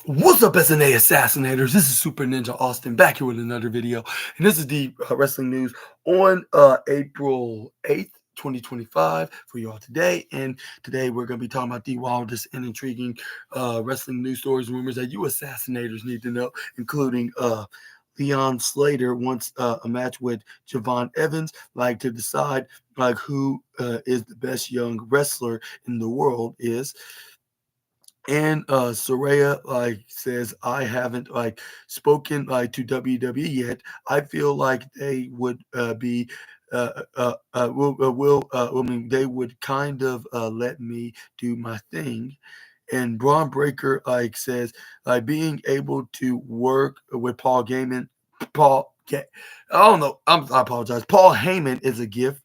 What's up, SNA Assassinators? This is Super Ninja Austin back here with another video. And this is the wrestling news on April 8th, 2025 for you all today. And today we're going to be talking about the wildest and intriguing wrestling news stories and rumors that you assassinators need to know, including Leon Slater wants a match with Javon Evans, like to decide like who is the best young wrestler in the world is. And Soraya says I haven't spoken to WWE yet. I feel like they would be I mean they would kind of let me do my thing. And Braun Breaker says being able to work with Paul Gaiman, Paul. I don't know. I apologize. Paul Heyman is a gift.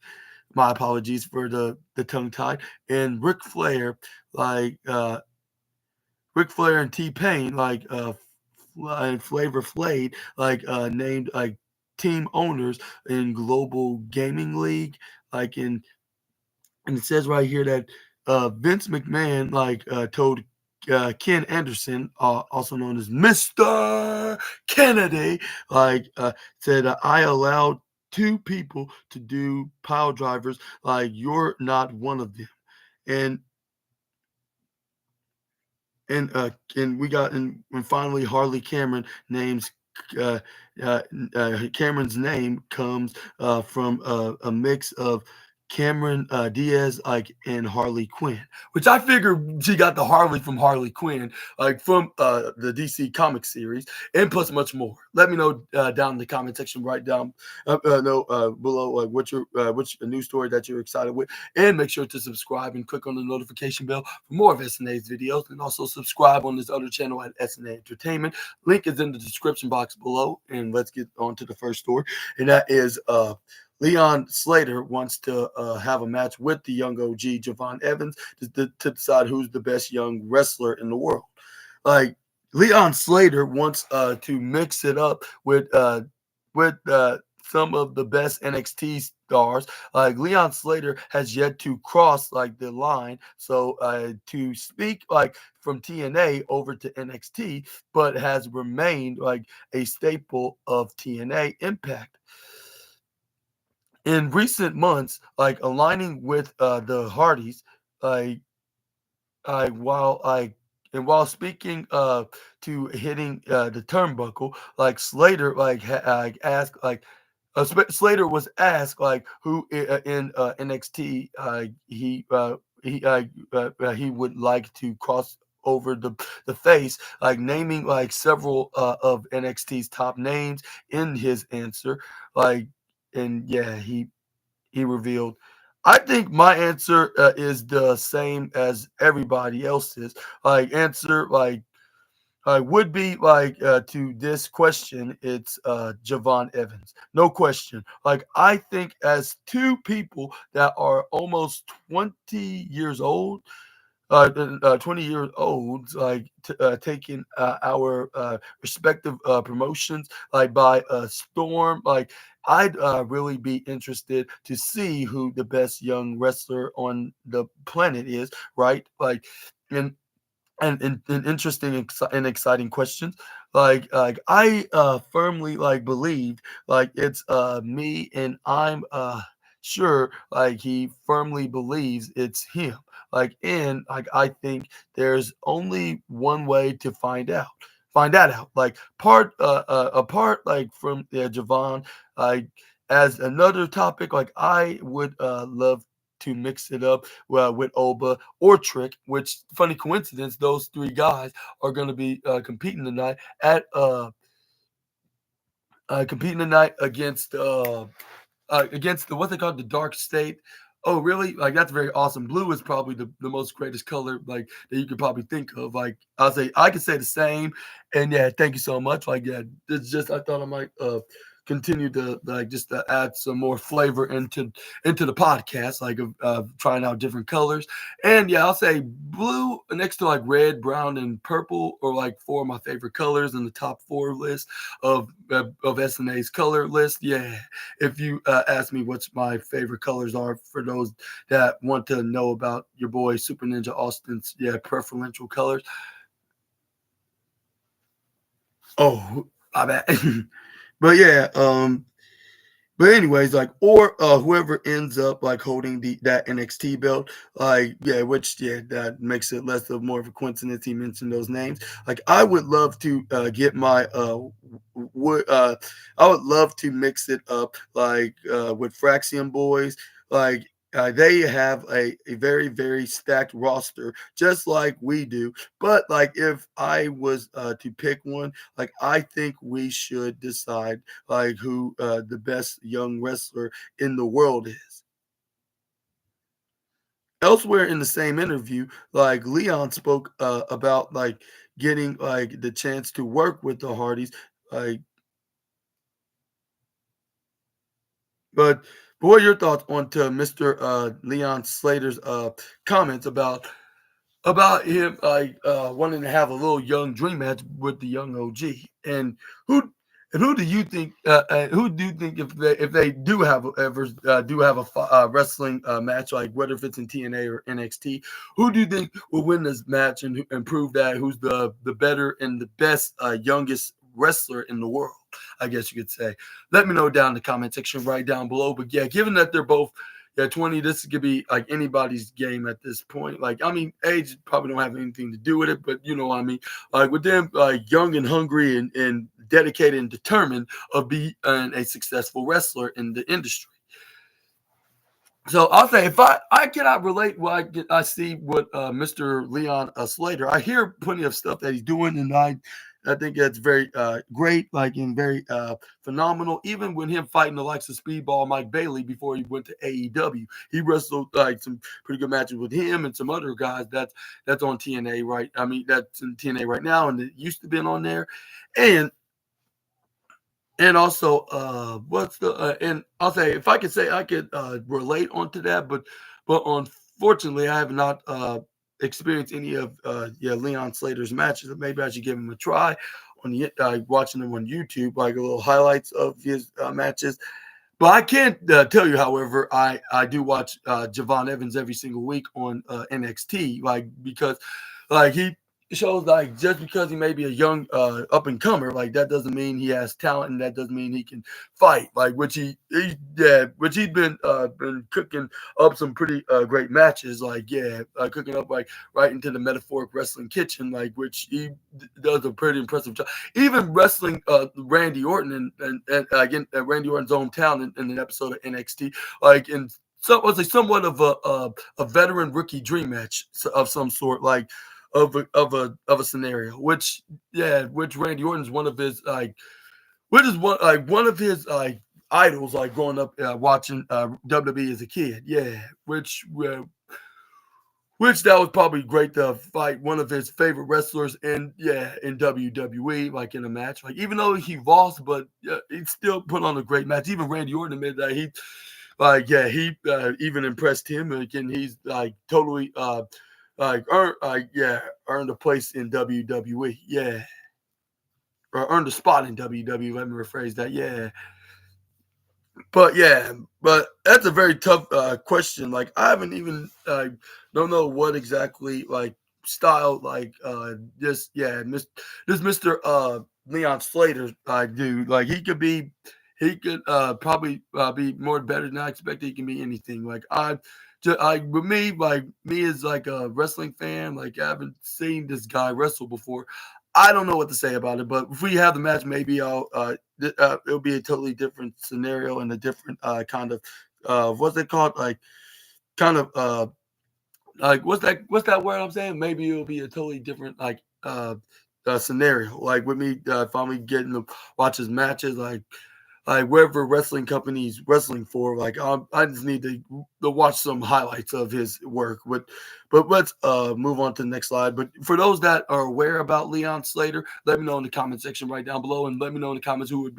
My apologies for the tongue tie. And Ric Flair like. Ric Flair and T Pain, Flavor Flav, named team owners in Global Gaming League, like in, and it says right here that Vince McMahon told Ken Anderson, also known as Mr. Kennedy, said I allowed two people to do pile drivers, like you're not one of them, and and we got and finally Harley Cameron names uh, Cameron's name comes from a mix of Cameron Diaz and Harley Quinn, which I figured she got the Harley from Harley Quinn, from the DC comic series, and plus much more. Let me know down in the comment section, right down no below, which news story that you're excited with, and make sure to subscribe and click on the notification bell for more of SNA's videos, and also subscribe on this other channel at SNA Entertainment. Link is in the description box below, and let's get on to the first story, and that is Leon Slater wants to have a match with the young OG Javon Evans to decide who's the best young wrestler in the world. Like Leon Slater wants to mix it up with some of the best NXT stars. Like Leon Slater has yet to cross the line, so to speak from TNA over to NXT, but has remained a staple of TNA Impact in recent months, aligning with the Hardys, like while while speaking to hitting the turnbuckle, Slater asked Slater was asked who in NXT he would like to cross over the face, naming several of NXT's top names in his answer, like and yeah, he revealed. I think my answer is the same as everybody else's. Answer would be to this question. It's Javon Evans, no question. I think as two people that are almost 20 years old, 20 years old, taking our respective promotions by storm. I'd really be interested to see who the best young wrestler on the planet is, right? And and interesting and exciting questions. I firmly believe it's me, and I'm sure he firmly believes it's him. And I think there's only one way to find that out. Part apart from Javon, like as another topic, I would love to mix it up with Oba or Trick, which funny coincidence, those three guys are going to be competing tonight against the what they call the Dark State. Oh, really? That's very awesome. Blue is probably the most greatest color that you could probably think of. I'll say I could say the same. And yeah, thank you so much. Yeah, it's just I thought I might continue to just to add some more flavor into the podcast, of trying out different colors. And yeah, I'll say blue next to red, brown, and purple are four of my favorite colors in the top four list of SNA's color list. Yeah, if you ask me what's my favorite colors are for those that want to know about your boy Super Ninja Austin's preferential colors. Oh, my bad. But yeah, but anyways, like, or whoever ends up like holding that NXT belt, like, yeah, which, yeah, that makes it less of more of a coincidence he mentioned those names. Like, I would love to get my would I would love to mix it up like with Fraxium Boys. Like, they have a very, very stacked roster, just like we do. But like, if I was to pick one, like, I think we should decide like who the best young wrestler in the world is. Elsewhere in the same interview, like, Leon spoke about like getting like the chance to work with the Hardys, like, but what are your thoughts on to Mr. Leon Slater's comments about him like wanting to have a little young dream match with the young OG, who who do you think who do you think if they do have ever do have a wrestling match, like whether if it's in TNA or NXT, who do you think will win this match and prove that who's the better and the best youngest wrestler in the world, I guess you could say. Let me know down in the comment section right down below. But yeah, given that they're both, yeah, 20, this could be like anybody's game at this point. Like, I mean, age probably don't have anything to do with it, but you know what I mean? Like, with them, like, young and hungry and dedicated and determined of being a successful wrestler in the industry. So I'll say, if I cannot relate what I see with Mr. Leon Slater. I hear plenty of stuff that he's doing, and I think that's very great, like, and very phenomenal. Even when him fighting the likes of Speedball Mike Bailey before he went to AEW, he wrestled like some pretty good matches with him and some other guys that's on TNA, right? I mean, that's in TNA right now, and it used to been on there, and also, what's the and I'll say, if I could say I could relate onto that, but unfortunately, I have not experienced any of yeah, Leon Slater's matches. Maybe I should give him a try on the watching them on YouTube, like a little highlights of his matches. But I can't tell you, however, I do watch Javon Evans every single week on NXT, like, because like he shows like just because he may be a young up and comer, like that doesn't mean he has talent, and that doesn't mean he can fight. Like, which he yeah, which he's been cooking up some pretty great matches. Like, yeah, cooking up like right into the metaphoric wrestling kitchen, like, which he does a pretty impressive job. Even wrestling Randy Orton and again Randy Orton's hometown in an episode of NXT, like in was a somewhat of a veteran rookie dream match of some sort, like of a scenario, which, yeah, which Randy Orton's one of his like, which is one of his like idols, like growing up watching WWE as a kid, yeah, which that was probably great to fight one of his favorite wrestlers in, yeah, in WWE, like in a match. Like, even though he lost, but he still put on a great match. Even Randy Orton admitted that he, like, yeah, he even impressed him. And again, he's like totally yeah, earned a place in WWE. Yeah, or earned a spot in WWE. Let me rephrase that. Yeah, but yeah, but that's a very tough question. Like, I haven't even don't know what exactly like style like this, yeah, this Mr. Leon Slater do. Like, he could probably be more better than I expected. He can be anything. Like, with me, like me as like a wrestling fan, like I haven't seen this guy wrestle before. I don't know what to say about it, but if we have the match, maybe it'll be a totally different scenario and a different kind of what's it called, kind of like what's that word I'm saying? Maybe it'll be a totally different like scenario. Like, with me finally getting to watch his matches, like wherever wrestling company's wrestling for, like I just need to watch some highlights of his work. But let's move on to the next slide. But for those that are aware about Leon Slater, let me know in the comment section right down below, and let me know in the comments who would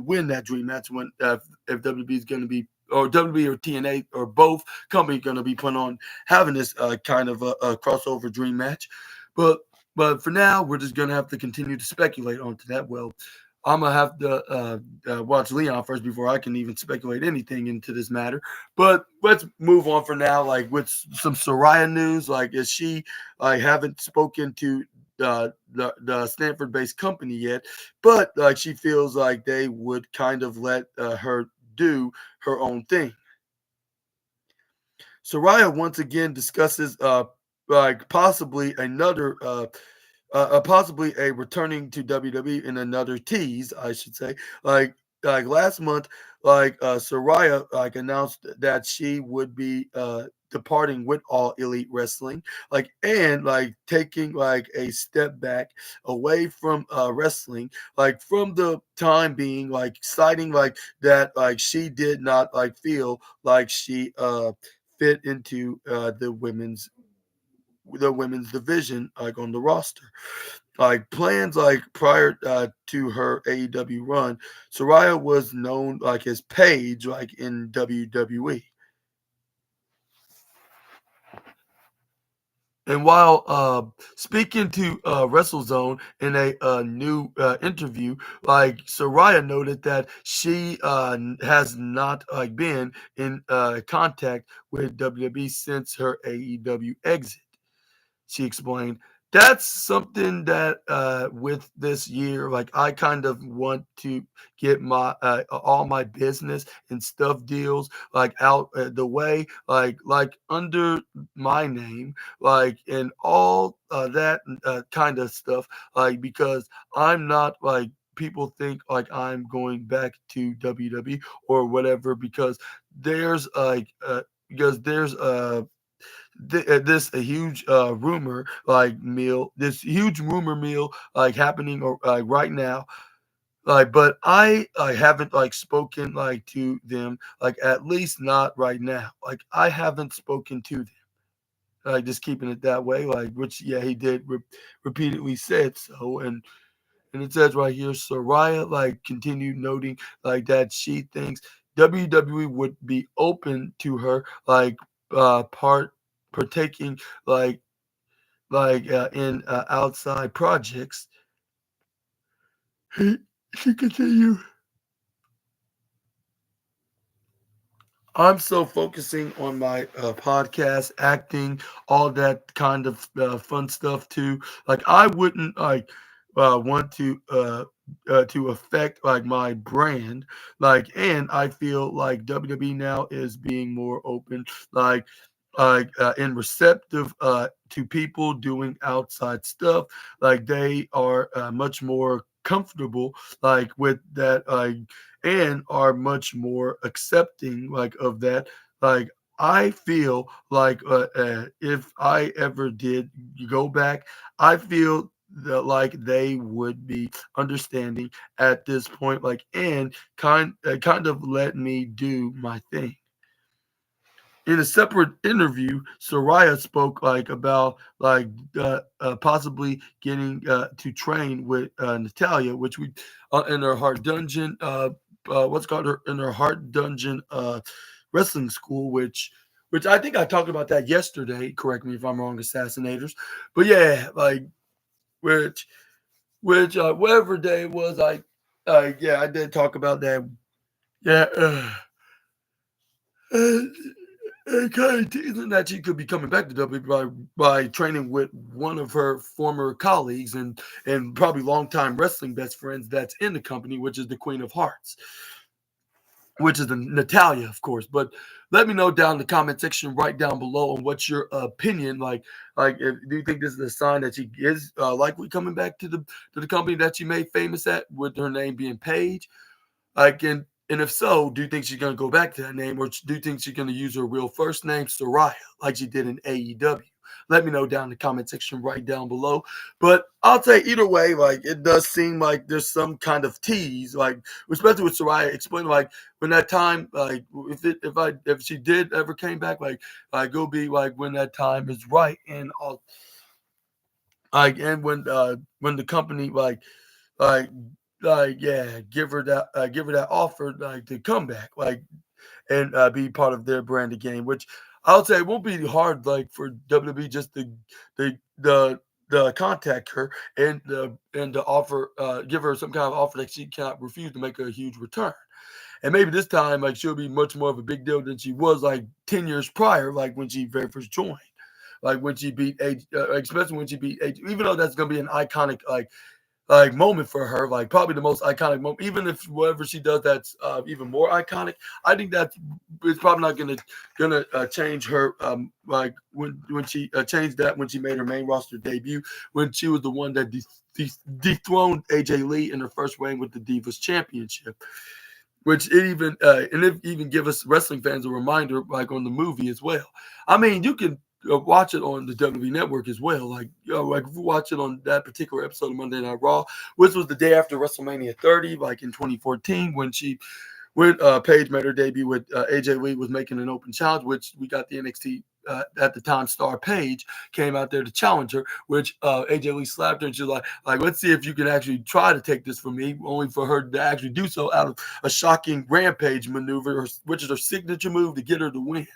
win that dream match when if WB is going to be, or WB or TNA or both companies going to be putting on having this kind of a crossover dream match. But for now, we're just going to have to continue to speculate onto that. Well, I'm gonna have to watch Leon first before I can even speculate anything into this matter. But let's move on for now. Like, with some Soraya news, like, is she haven't spoken to the Stanford-based company yet, but like she feels like they would kind of let her do her own thing. Soraya once again discusses like possibly a returning to WWE in another tease, I should say. Like last month, Soraya announced that she would be departing with All Elite Wrestling, and taking a step back away from wrestling, from the time being, citing that she did not feel like she fit into the women's division on the roster. Plans prior to her AEW run, Soraya was known as Paige in WWE. And while speaking to WrestleZone in a new interview, Soraya noted that she has not been in contact with WWE since her AEW exit. She explained, that's something that with this year, I kind of want to get my all my business and stuff deals out the way, under my name, and all that kind of stuff, because I'm not people think I'm going back to WWE or whatever, there's like uh, because there's this a huge rumor meal this huge rumor meal happening right now, but I haven't spoken to them, at least not right now, I haven't spoken to them, just keeping it that way, which yeah, he did repeatedly said so. And it says right here, Soraya continued noting that she thinks WWE would be open to her part partaking in outside projects. He she continued. I'm so focusing on my podcast, acting, all that kind of fun stuff too. I wouldn't want to affect my brand, and I feel like WWE now is being more open, and receptive to people doing outside stuff. They are much more comfortable with that, and are much more accepting of that. Like I feel if I ever did go back, I feel that they would be understanding at this point, and kind of let me do my thing. In a separate interview, Soraya spoke about possibly getting to train with Natalia, which we in her Heart Dungeon, what's called her in her Heart Dungeon wrestling school, which I think I talked about that yesterday. Correct me if I'm wrong, assassinators. But yeah, which whatever day it was, yeah, I did talk about that. Yeah. Uh, kind of teasing that she could be coming back to WWE by training with one of her former colleagues and probably longtime wrestling best friends that's in the company, which is the Queen of Hearts, which is the Natalia, of course. But let me know down in the comment section right down below on what's your opinion. Do you think this is a sign that she is likely coming back to the company that she made famous at, with her name being Paige? And if so, do you think she's gonna go back to that name, or do you think she's gonna use her real first name, Soraya, like she did in AEW? Let me know down in the comment section right down below. But I'll say either way, it does seem like there's some kind of tease, especially with Soraya explaining when that time, if she did ever came back, it'll be when that time is right, and all and when the company like yeah, give her that offer to come back and be part of their brand again, which I would say it won't be hard for WWE just to the the contact her and to offer give her some kind of offer that she cannot refuse to make a huge return. And maybe this time she'll be much more of a big deal than she was 10 years prior, when she very first joined. like when she beat especially when she beat even though that's gonna be an iconic like moment for her, like probably the most iconic moment. Even if whatever she does that's even more iconic, I think that it's probably not gonna change her. Like when she changed that when she made her main roster debut, when she was the one that dethroned AJ Lee in her first reign with the Divas Championship, which it even and it even give us wrestling fans a reminder, like on the movie as well. I mean, you can watch it on the WWE Network as well. Like if you watch it on that particular episode of Monday Night Raw, which was the day after WrestleMania 30, like in 2014, when Paige made her debut with AJ Lee was making an open challenge, which we got the NXT at the time star Paige came out there to challenge her, which AJ Lee slapped her and she's like let's see if you can actually try to take this from me, only for her to actually do so out of a shocking rampage maneuver, which is her signature move to get her to win.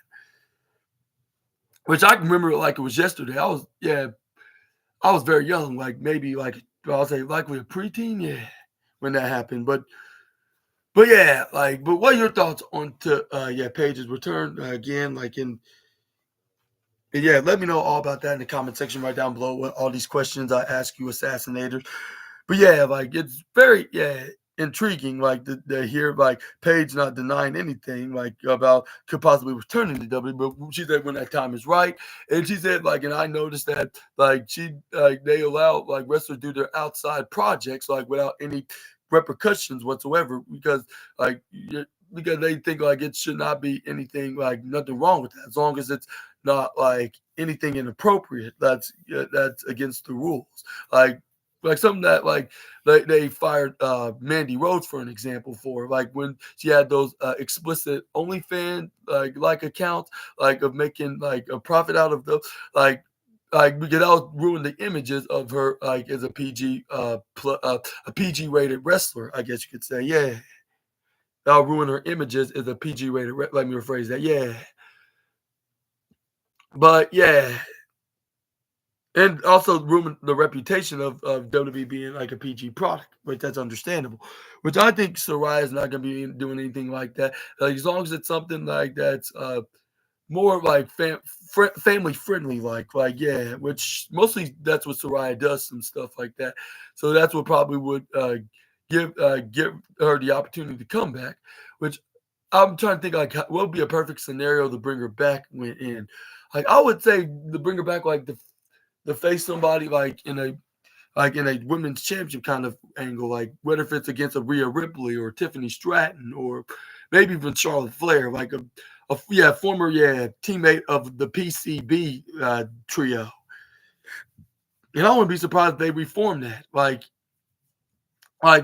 Which I can remember like it was yesterday. I was very young, like maybe like I'll say likely a preteen, yeah, when that happened. But yeah, like, but what are your thoughts on to Paige's return again? Like yeah, let me know all about that in the comment section right down below. What all these questions I ask you, assassinators. But yeah, like it's very intriguing, like to hear like Paige not denying anything like about could possibly returning to W. But she said when that time is right, and she said like, and I noticed that like they allow like wrestlers do their outside projects like without any repercussions whatsoever like because they think like it should not be anything like nothing wrong with that as long as it's not like anything inappropriate that's against the rules like something that like they fired Mandy Rhodes for an example for like when she had those explicit OnlyFans like accounts like of making like a profit out of the like because that would ruin the images of her like as a a PG rated wrestler, I guess you could say. Yeah, that'll ruin her images as a PG rated. Let me rephrase that. Yeah, but yeah, and also ruin the reputation of WWE being like a PG product, which that's understandable. Which I think Saraya is not going to be doing anything like that. Like, as long as it's something like that's more like family friendly, like yeah, which mostly that's what Saraya does and stuff like that. So that's what probably would give her the opportunity to come back. Which I'm trying to think like what would be a perfect scenario to bring her back when in. Like I would say to bring her back like to face somebody like in a women's championship kind of angle, like whether if it's against a Rhea Ripley or Tiffany Stratton or maybe even Charlotte Flair, like a former teammate of the PCB trio. And I wouldn't be surprised if they reform that, like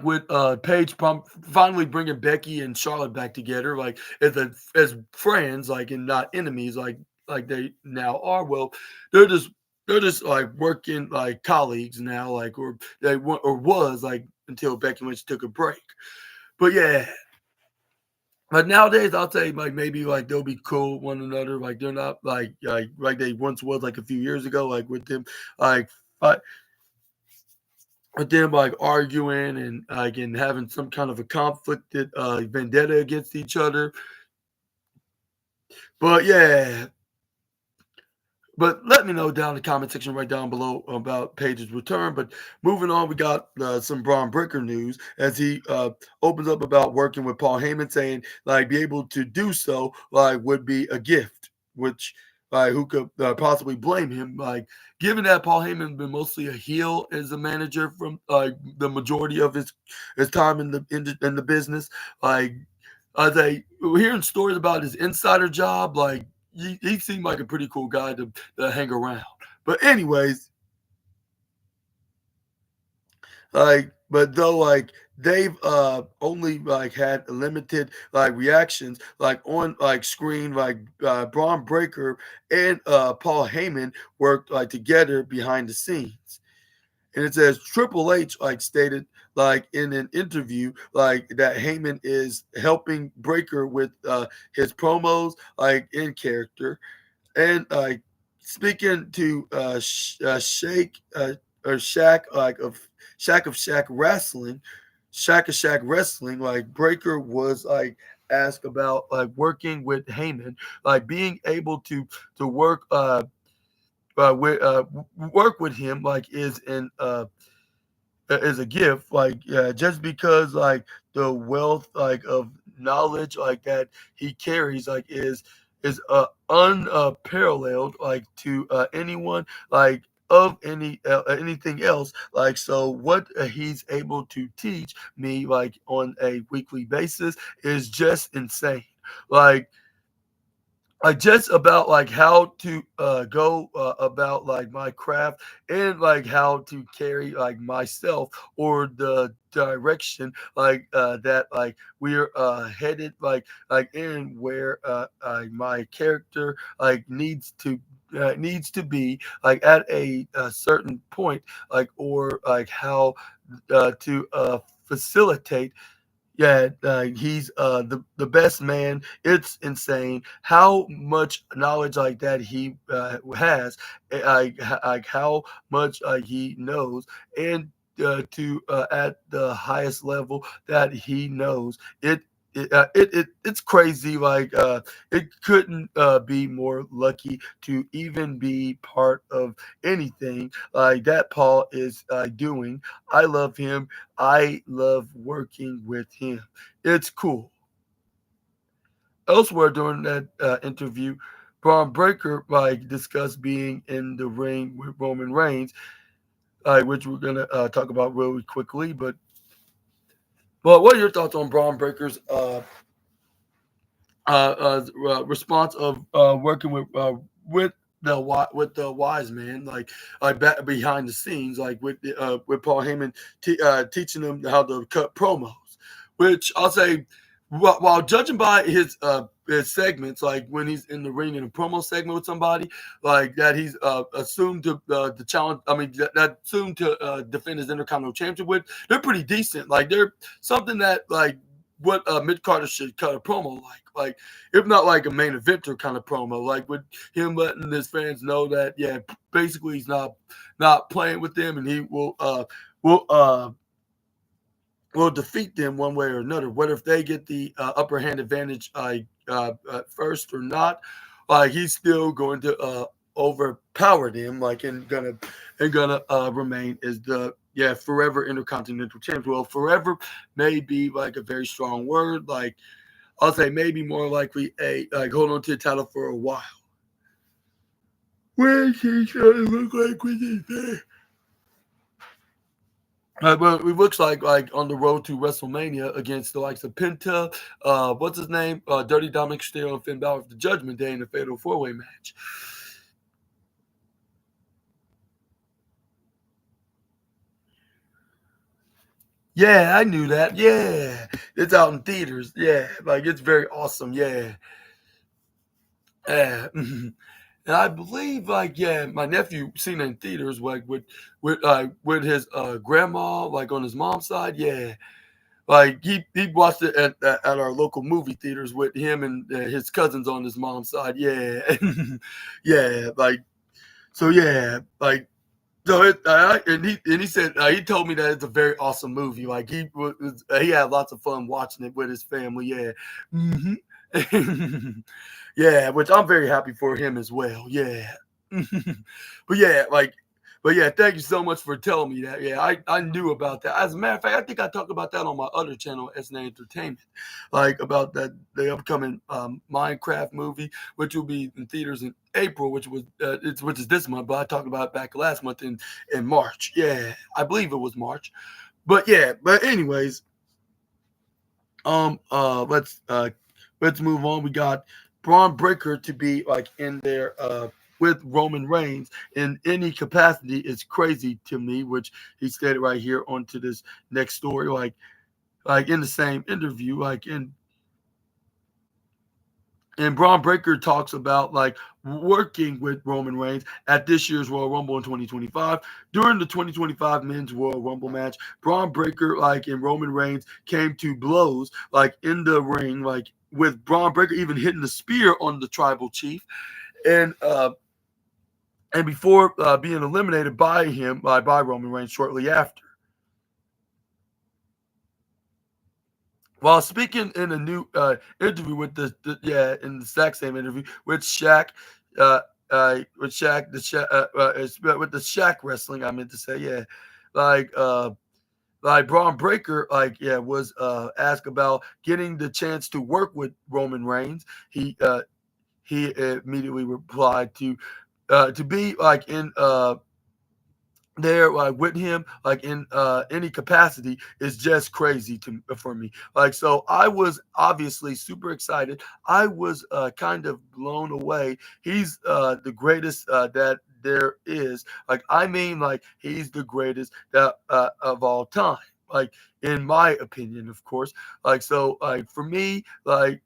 with Paige finally bringing Becky and Charlotte back together, like as friends, like and not enemies, like they now are. Well, they're just they're just like working like colleagues now, like or or was like until Becky Lynch took a break. But yeah, but nowadays I'll say like maybe like they'll be cool with one another, like they're not like they once was like a few years ago, like with them like. But them like arguing and like and having some kind of a conflicted vendetta against each other. But yeah, but let me know down in the comment section right down below about Paige's return. But moving on, we got some Braun Breaker news as he opens up about working with Paul Heyman, saying like be able to do so like would be a gift, which who could possibly blame him? Like given that Paul Heyman been mostly a heel as a manager from the majority of his time in the business, like they hearing stories about his insider job, like he seemed like a pretty cool guy to hang around. But anyways, but though they've only like had limited like reactions like on like screen, like Braun Breaker and Paul Heyman worked like together behind the scenes. And it says Triple H like stated like in an interview like that Heyman is helping Breaker with his promos like in character and speaking to Shake or Shaq Shaq Wrestling, Shaq of Shaq Wrestling, like Breaker was like asked about like working with Heyman, like being able to work work with him like is a gift, like just because like the wealth like of knowledge like that he carries like is unparalleled like to anyone like of anything else. Like so what he's able to teach me like on a weekly basis is just insane. Like just about like how to go about like my craft and like how to carry like myself or the direction like that like we're headed like in where my character like needs to be like at a certain point like or like how to facilitate. Yeah, he's the best man. It's insane how much knowledge like that he has, like how much he knows, and to at the highest level that he knows it. It's crazy. Like it couldn't be more lucky to even be part of anything like that Paul is doing. I love him. I love working with him. It's cool. Elsewhere during that interview, Braun Breaker like discussed being in the ring with Roman Reigns, which we're gonna talk about really quickly. But what are your thoughts on Braun Breaker's response of working with the wise man, like back behind the scenes, like with Paul Heyman teaching them how to cut promos, which I'll say, while judging by his segments, like when he's in the ring in a promo segment with somebody, like that he's assumed to challenge. I mean, that assumed to defend his Intercontinental Championship with. They're pretty decent. Like they're something that like what Mid Carter should cut a promo like if not like a main eventer kind of promo, like with him letting his fans know that yeah, basically he's not playing with them, and he will will defeat them one way or another. Whether if they get the upper hand advantage at first or not, like he's still going to overpower them, like and gonna remain as the forever intercontinental champion. Well, forever may be like a very strong word. Like I'll say maybe more likely a like hold on to the title for a while. Where's he trying to look like with his face? Well, it looks like on the road to WrestleMania against the likes of Penta, what's his name, Dirty Dominic Mysterio and Finn Balor for the Judgment Day in the Fatal 4-Way match. Yeah, I knew that. Yeah, it's out in theaters. Yeah, like it's very awesome. Yeah, yeah. And I believe, like, yeah, my nephew seen it in theaters, like with his grandma, like on his mom's side. Yeah, like he watched it at our local movie theaters with him and his cousins on his mom's side. Yeah, yeah, like so. Yeah, like so. And he said he told me that it's a very awesome movie. Like he had lots of fun watching it with his family. Yeah. Hmm. Yeah, which I'm very happy for him as well. Yeah. But yeah, like, but yeah, thank you so much for telling me that. Yeah, I knew about that. As a matter of fact, I think I talked about that on my other channel, SNA Entertainment, like about that the upcoming Minecraft movie, which will be in theaters in April, which is this month, but I talked about it back last month in March. Yeah, I believe it was March. But yeah, but anyways, um, uh, let's uh, let's move on. We got Braun Breaker to be like in there with Roman Reigns in any capacity is crazy to me, which he stated right here onto this next story. Like in the same interview, like in and Braun Breaker talks about like working with Roman Reigns at this year's Royal Rumble in 2025. During the 2025 Men's Royal Rumble match, Braun Breaker like and Roman Reigns came to blows like in the ring, like with Braun Breaker even hitting the spear on the Tribal Chief, and before being eliminated by him by Roman Reigns shortly after. While speaking in a new interview with in the exact same interview with Shaq, uh, with Shaq, with the Shaq wrestling, I meant to say, yeah, like Braun Breaker, was asked about getting the chance to work with Roman Reigns. He immediately replied to be like in there with him like in any capacity is just crazy to for me. Like, so I was obviously super excited. I was kind of blown away. He's the greatest that there is. Like, I mean, like, he's the greatest that of all time, like, in my opinion, of course. Like, so like for me, like,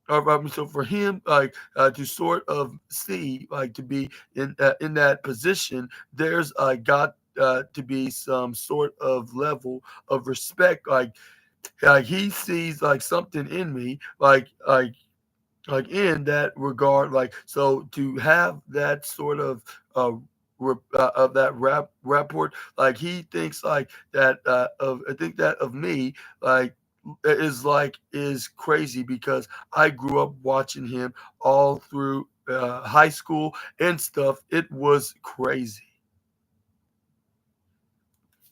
so for him, like, to sort of see, like, to be in that position, there's got to be some sort of level of respect. Like he sees like something in me, like in that regard. Like, so to have that sort uh, of that rapport, like he thinks like that of I think that of me, like, is crazy because I grew up watching him all through high school and stuff. It was crazy.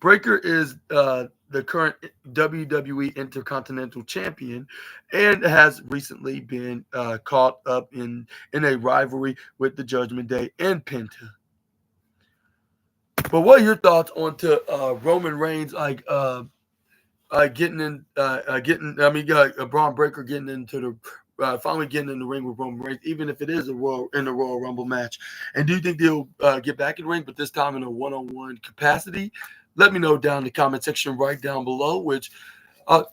Breaker is the current WWE Intercontinental Champion and has recently been caught up in a rivalry with the Judgment Day and Penta. But what are your thoughts on to Roman Reigns, getting in, getting? I mean, Braun Breaker getting into the finally getting in the ring with Roman Reigns, even if it is a Royal Rumble match. And do you think they'll get back in the ring, but this time in a one-on-one capacity? Let me know down in the comment section right down below. Which uh,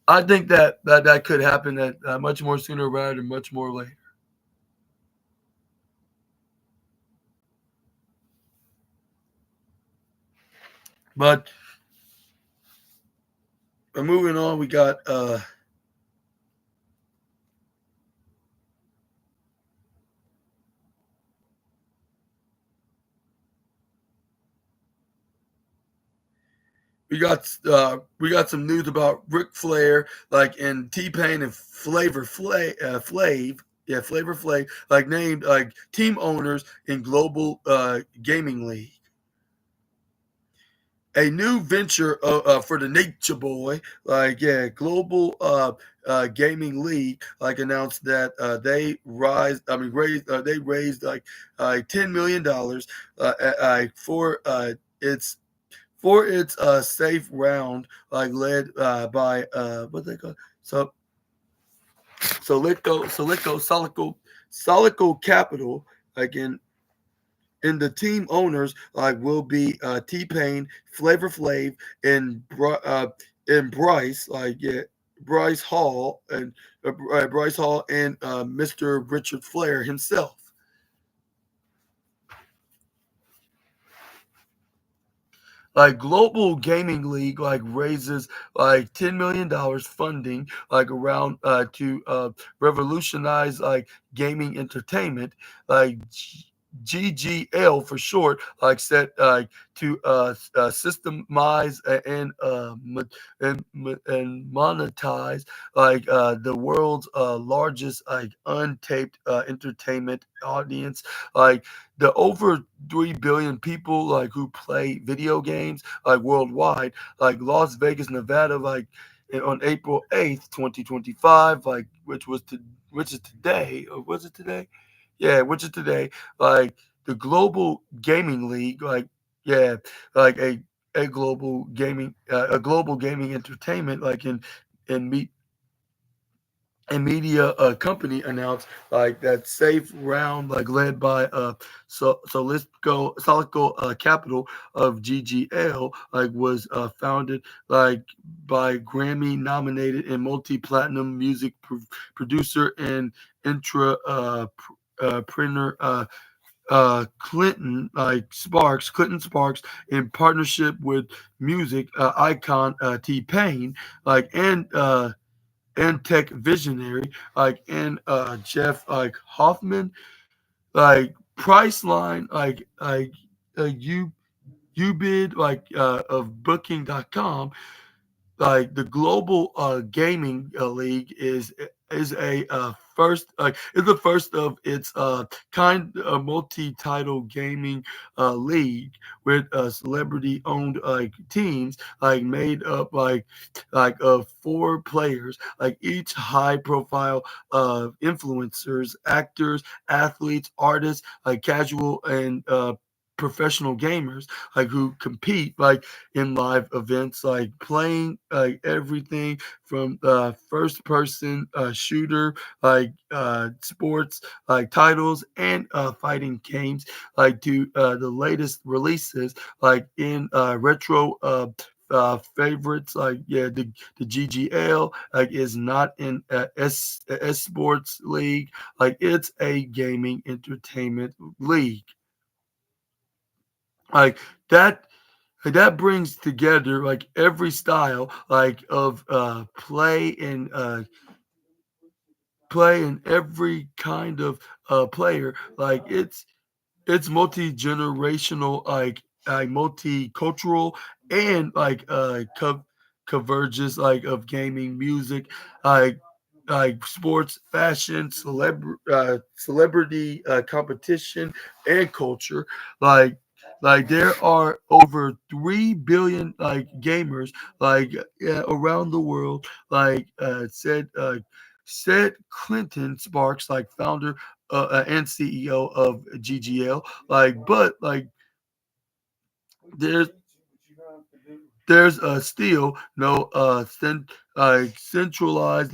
I think that could happen at much more sooner rather than much more later. But moving on, we got some news about Ric Flair, like, and T Pain and Flavor Flav, like, named like team owners in Global Gaming League, a new venture for the Nature Boy. Like, yeah, Global Gaming League, like, announced that they raised like $10 million for its safe round, like, led by what they call so Solico Capital, like, in the team owners, like, will be T Pain, Flavor Flav, and Bryce, like, yeah, Bryce Hall and Mr. Richard Flair himself. Like, Global Gaming League, like, raises like $10 million funding, like, around to revolutionize like gaming entertainment, like GGL for short, like, set to systemize and monetize like the world's largest like untaped entertainment audience. Like, the over 3 billion people, like, who play video games like worldwide, like Las Vegas, Nevada, like, on April 8th, 2025, like, which is today, or was it today? Yeah, which is today. Like, the Global Gaming League, like, yeah, like a global gaming entertainment, like, in meet and media company announced like that safe round, like, led by let's go Solico Capital of GGL, like, was founded like by Grammy nominated and multi-platinum music producer and entrepreneur Clinton Sparks, in partnership with music icon T Pain, like, and tech visionary, like, and Jeff, like, Hoffman, like, Priceline, you bid, like, of Booking.com. Like, the Global Gaming League is a the first of its kind multi-title gaming league with celebrity-owned teams made up of four players, each high-profile influencers, actors, athletes, artists, casual and professional gamers who compete in live events, playing everything from first person shooter sports titles and fighting games to the latest releases in retro favorites the GGL is not in S Sports League, it's a gaming entertainment league like that that brings together every style of play and every kind of player it's multi-generational multicultural and converges of gaming music like sports fashion celebrity competition and culture like there are over 3 billion gamers around the world said Clinton Sparks founder and CEO of GGL but there's still no centralized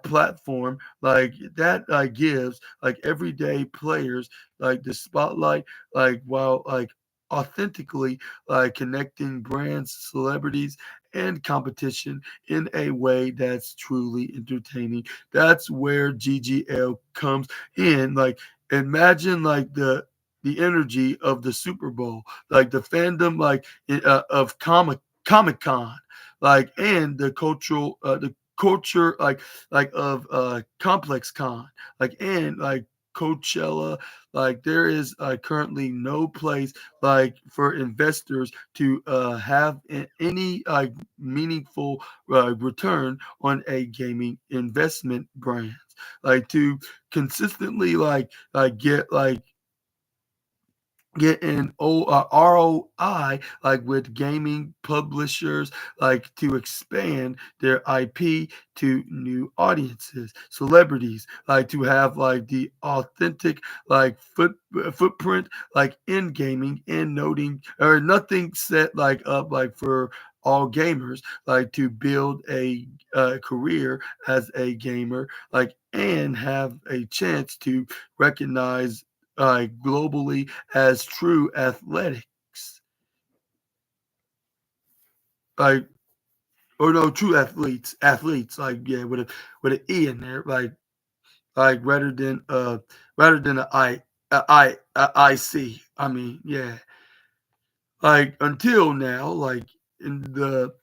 platform that gives everyday players the spotlight while authentically connecting brands, celebrities, and competition in a way that's truly entertaining. That's where GGL comes in. Imagine the energy of the Super Bowl, the fandom of Comic Con, and the culture of Complex Con, and Coachella. There is currently no place for investors to have any meaningful return on a gaming investment brand. To consistently get an ROI with gaming publishers to expand their IP to new audiences, celebrities to have the authentic footprint in gaming and noting or nothing set up for all gamers to build a career as a gamer and have a chance to recognize globally as true athletics, like or no, true athletes, with an e in there, rather than a IC. I mean, yeah, until now, in the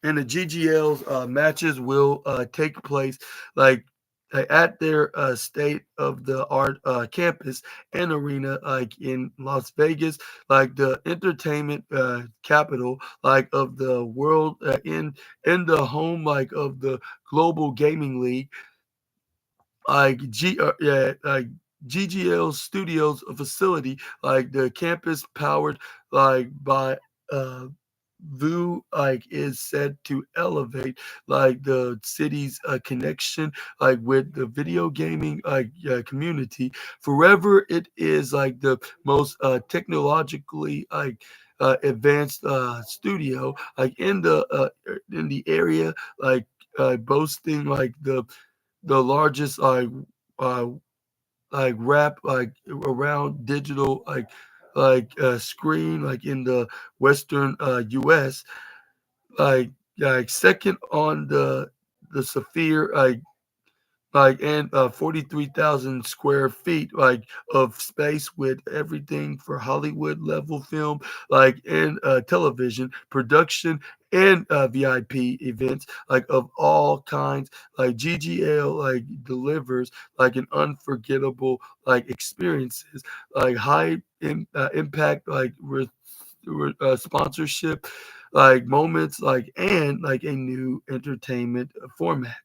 GGL's matches will take place like at their state of the art campus and arena in Las Vegas, the entertainment capital of the world in the home of the Global Gaming League yeah, GGL Studios facility, the campus powered by uh Vu is said to elevate the city's connection with the video gaming community forever. It is the most technologically advanced studio in the area, boasting the largest uh wrap around digital screen in the western US, second on the Sapphire and 43,000 square feet of space with everything for Hollywood level film and television production and VIP events of all kinds. GGL delivers an unforgettable experiences high impact sponsorship moments and a new entertainment format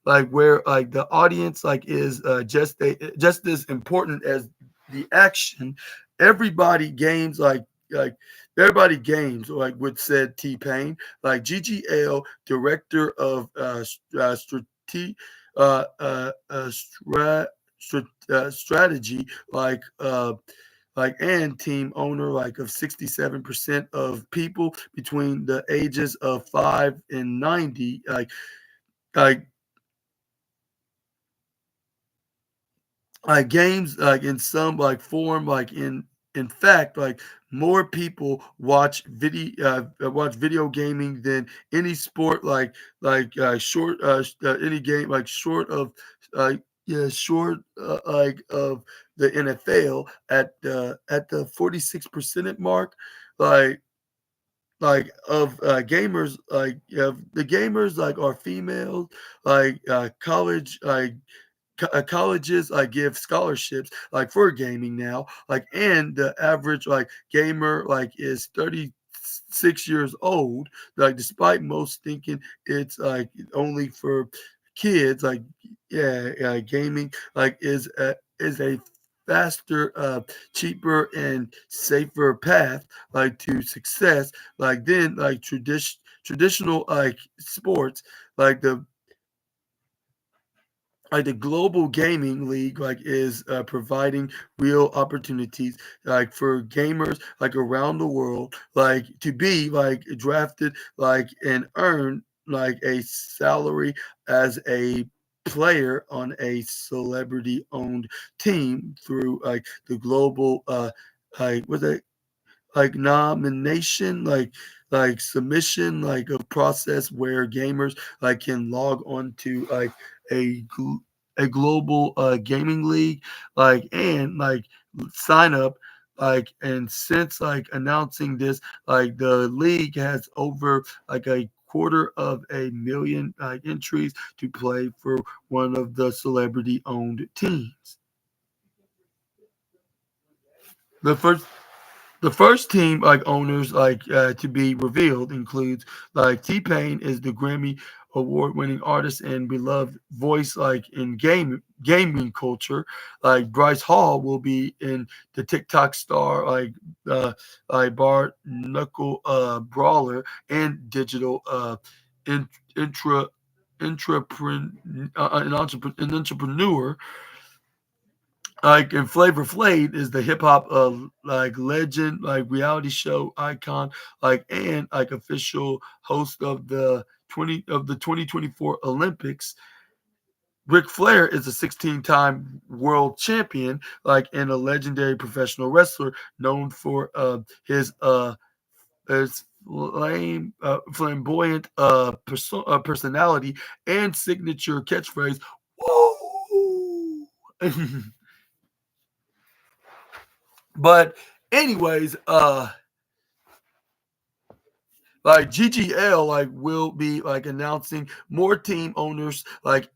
like where like the audience like is just as important as the action. Everybody games like everybody games like what said T Pain, like GGL director of strategy, like and team owner like of 67% of people between the ages of 5 and 90, like games like in some like form like in fact like more people watch video gaming than any sport short any game like short of short like of the NFL at the 46% mark, like of gamers the gamers like are females, college colleges give scholarships like for gaming now, and the average gamer is 36 years old, despite most thinking it's only for kids. Gaming is a faster, cheaper, and safer path to success than traditional sports, like the global gaming league is providing real opportunities for gamers around the world to be drafted and earn a salary as a player on a celebrity owned team through the global what's that nomination, submission, a process where gamers can log on to a a global gaming league, and sign up. And since announcing this, the league has over a quarter of a million entries to play for one of the celebrity owned teams. The first The first team owners to be revealed includes T Pain is the Grammy award winning artist and beloved voice in gaming culture. Bryce Hall will be in the TikTok star bar knuckle brawler and digital in, intra an entrepreneur. And Flavor Flav is the hip hop legend, reality show icon, and official host of the 2024 Olympics. Ric Flair is a 16-time world champion, and a legendary professional wrestler known for his flamboyant personality and signature catchphrase. Woo! But anyways, GGL will be announcing more team owners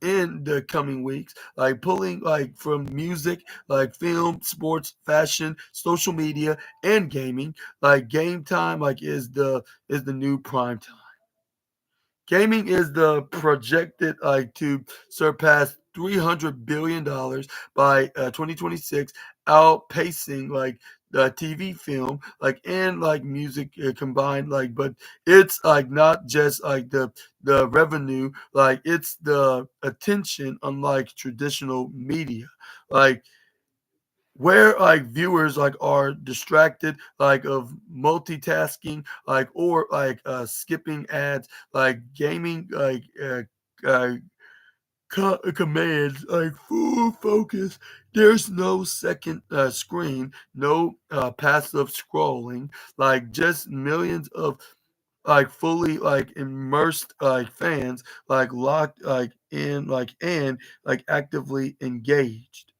in the coming weeks, pulling from music, film, sports, fashion, social media, and gaming. Game time is the new prime time. Gaming is the projected to surpass $300 billion by 2026, outpacing the TV, film, and music combined. But it's not just the revenue, it's the attention. Unlike traditional media, like where viewers are distracted of multitasking or skipping ads, gaming uh, commands full focus. There's no second screen, no passive scrolling, just millions of fully immersed fans locked in and actively engaged.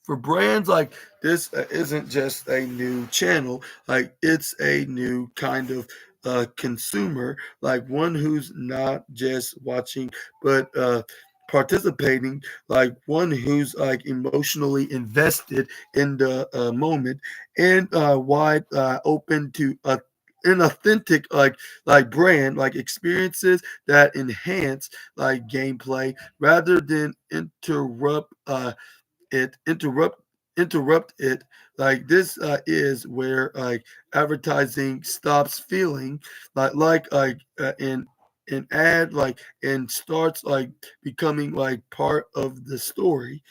For brands this isn't just a new channel, it's a new kind of consumer, one who's not just watching but participating, one who's emotionally invested in the moment and wide open to inauthentic brand like experiences that enhance like gameplay rather than it interrupt it. Like this is where like advertising stops feeling like an ad and starts like becoming like part of the story.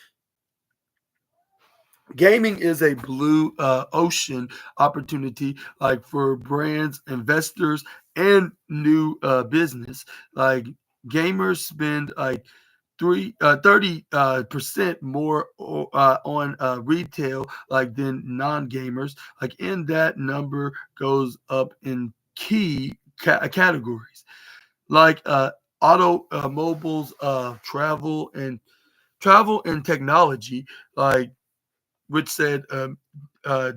Gaming is a blue ocean opportunity like for brands, investors, and new business. Like gamers spend like 30% more on retail like than non-gamers. Like and that number goes up in key categories like automobiles, travel and technology. Like which said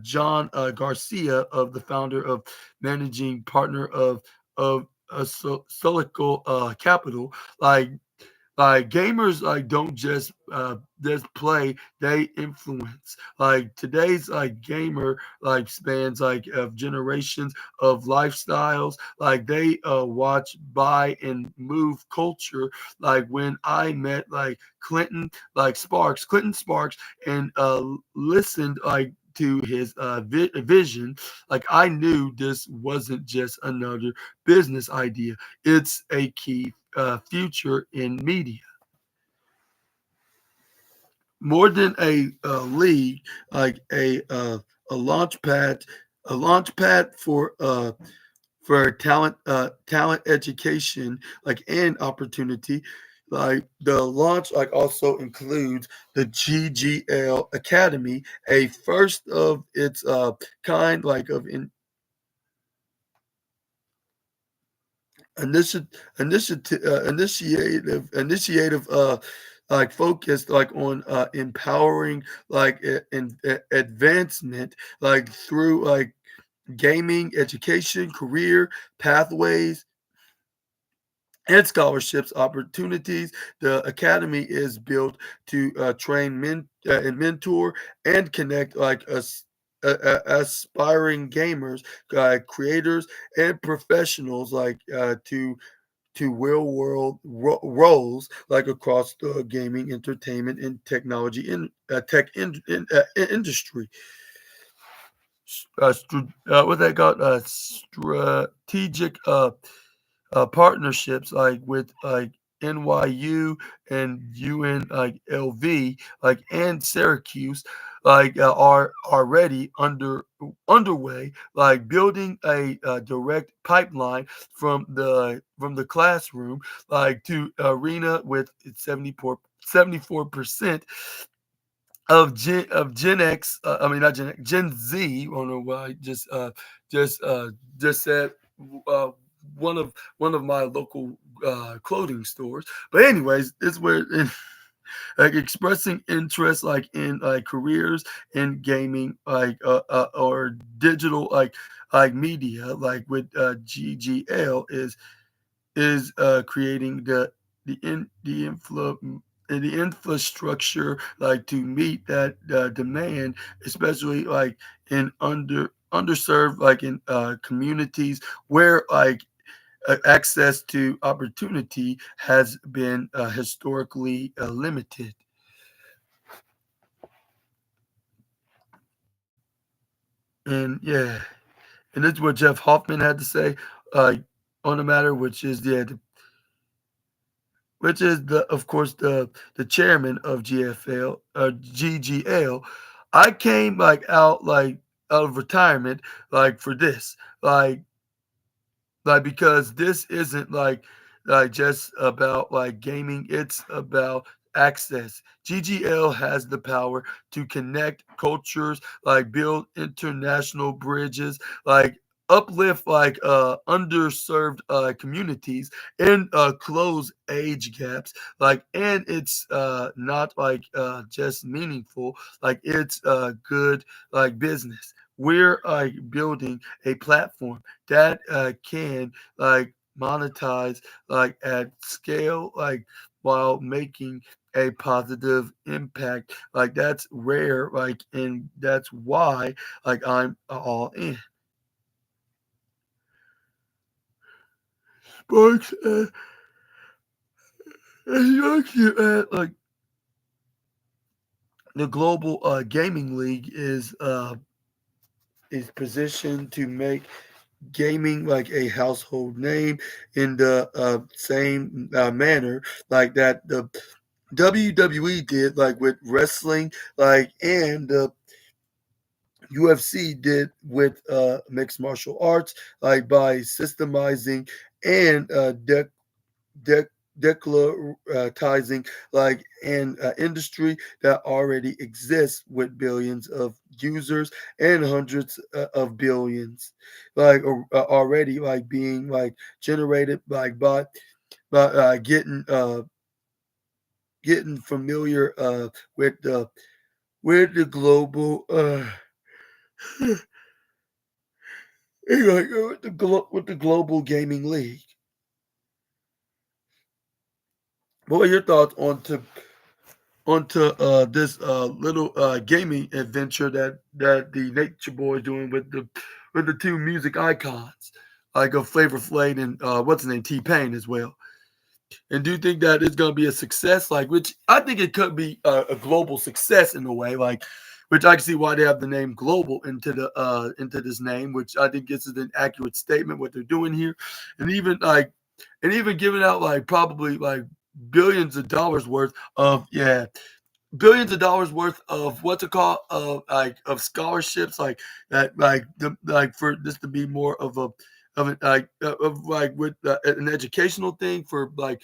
John Garcia, of the founder of managing partner of Solical Capital, like gamers like don't just play, they influence. Like today's like gamer like spans like of generations of lifestyles. Like they watch, buy, and move culture. Like when I met like Clinton Sparks, and listened like to his vision, like I knew this wasn't just another business idea. It's a key future in media. More than a league, like a launch pad, for talent education, like and opportunity. Like the launch like also includes the GGL Academy, a first of its kind like of initiative like focused like on empowering advancement like through like gaming education, career pathways, and scholarships opportunities. The academy is built to train men and mentor and connect like us aspiring gamers, creators, and professionals like to real world roles like across the gaming, entertainment, and technology industry. What they got strategic partnerships like with like NYU and UN like LV like and Syracuse like are already underway, like building a direct pipeline from the classroom like to arena with 74% of Gen X. I mean not Gen X, Gen Z. I don't know why I just just said uh, one of my local clothing stores. But anyways, it's where like expressing interest like in like careers in gaming or digital like media like with GGL is creating the infrastructure like to meet that demand, especially like in underserved like in communities where like access to opportunity has been historically limited. And yeah, and that's what Jeff Hoffman had to say uh, on the matter, which is the of course the chairman of GGL. I came like out of retirement like for this like because this isn't like just about like gaming, it's about access. GGL has the power to connect cultures, like build international bridges, like uplift like underserved communities, and close age gaps. Like and it's not like just meaningful, like it's good like business. We're like building a platform that can like monetize like at scale like while making a positive impact. Like that's rare, like and that's why like I'm all in. sports, and he looks at like the global gaming league is positioned to make gaming like a household name in the same manner like that the WWE did like with wrestling like and the UFC did with mixed martial arts like by systemizing and de- declaratizing like an industry that already exists with billions of users and hundreds of billions like already like being like generated like by getting familiar with the global like, with the global gaming league. What are your thoughts onto this little gaming adventure that the Nature Boy is doing with the two music icons like of Flavor Flav and what's his name T Pain as well. And do you think that it's going to be a success? Like, which I think it could be a global success in a way. Like, which I can see why they have the name global into this name, which I think this is an accurate statement what they're doing here, and even giving out like probably like billions of dollars worth of billions of dollars worth of what's it called of like of scholarships like for this to be more of it of like with an educational thing for like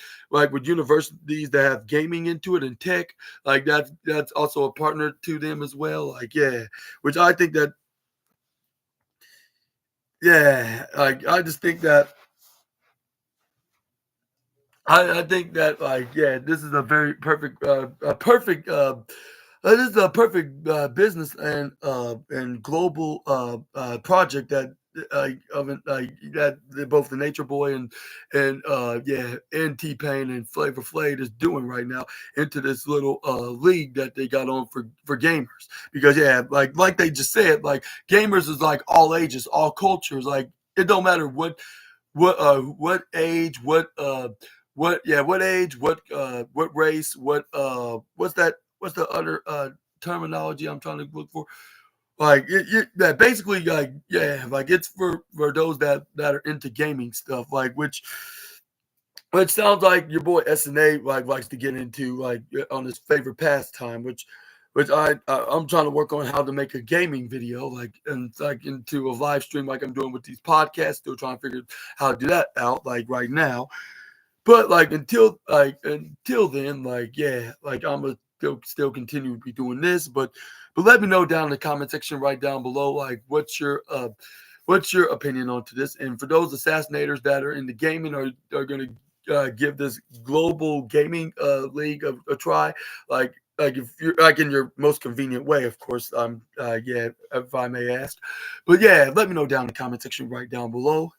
with universities that have gaming into it and tech like that's also a partner to them as well like yeah which I think that yeah like I just think that I think that like yeah, this is a very perfect a perfect this is a perfect business and global project that of it both the Nature Boy and T Pain and Flavor Flav is doing right now into this little league that they got on for gamers because yeah like they just said like gamers is like all ages all cultures like it don't matter what age what age what race what's the other terminology I'm trying to look for like that basically like yeah like it's for those that are into gaming stuff like which sounds like your boy SNA like likes to get into like on his favorite pastime which I'm trying to work on how to make a gaming video like and like into a live stream like I'm doing with these podcasts still trying to figure how to do that out like right now but like until then, like yeah, like I'm gonna still continue to be doing this. But let me know down in the comment section right down below, like what's your opinion onto this? And for those assassinators that are in the gaming are gonna give this global gaming league a try, like if you're like in your most convenient way, of course. Yeah, if I may ask. But yeah, let me know down in the comment section right down below.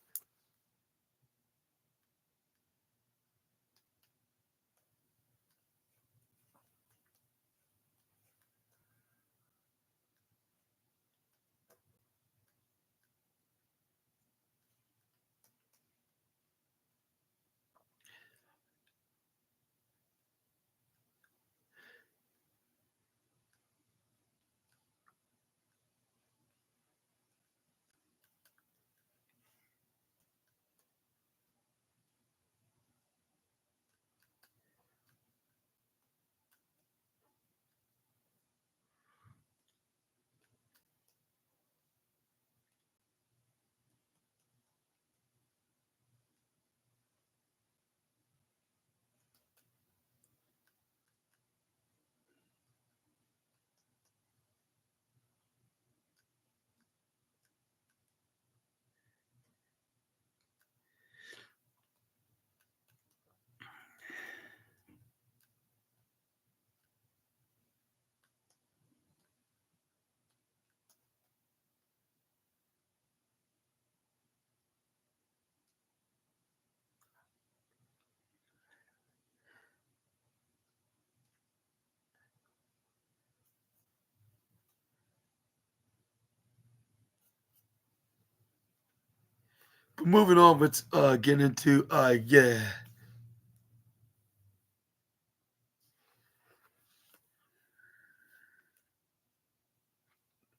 Moving on, let's get into yeah.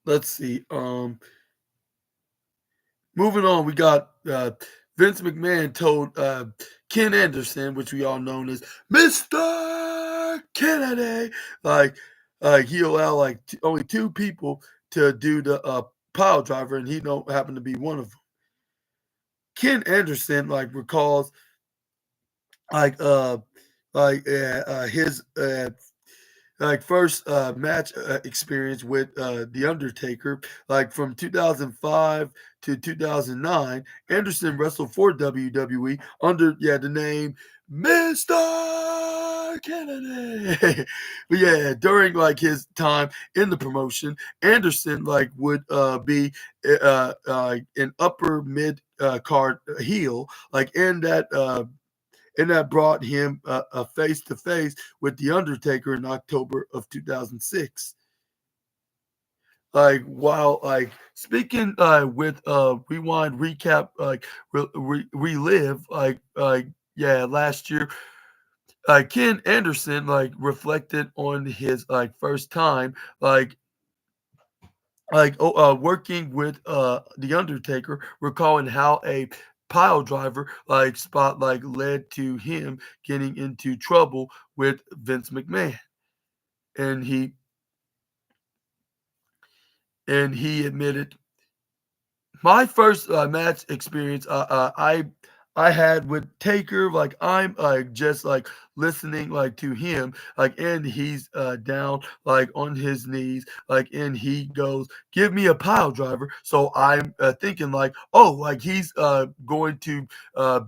Let's see. Moving on, we got Vince McMahon told Ken Anderson, which we all known as Mr. Kennedy, like he allowed like only two people to do the pile driver, and he don't happen to be one of them. Ken Anderson like recalls like his like first match experience with the Undertaker, like from 2005 to 2009. Anderson wrestled for WWE under the name Mr. Kennedy. But yeah, during like his time in the promotion, Anderson like would be an upper mid card heel, like in that and that brought him a face to face with the Undertaker in October of 2006. Like while like speaking with rewind recap relive yeah, last year Ken Anderson like reflected on his like first time working with the Undertaker, recalling how a pile driver like spot like led to him getting into trouble with Vince McMahon, and he admitted my first match experience I had with Taker, like I'm just like listening like to him, like and he's down like on his knees, like and he goes, "Give me a pile driver." So I'm thinking like, oh, like he's going to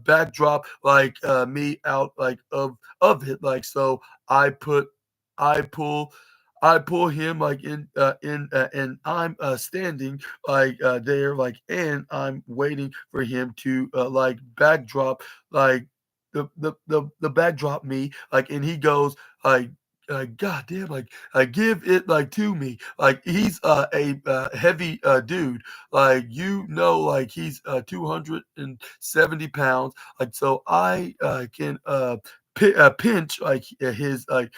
backdrop like me out like of it, like so I pull. I pull him like and I'm standing like there like and I'm waiting for him to like backdrop like the backdrop me like and he goes like god damn like give it like to me like he's a heavy dude like like he's 270 pounds like so I can pinch like his like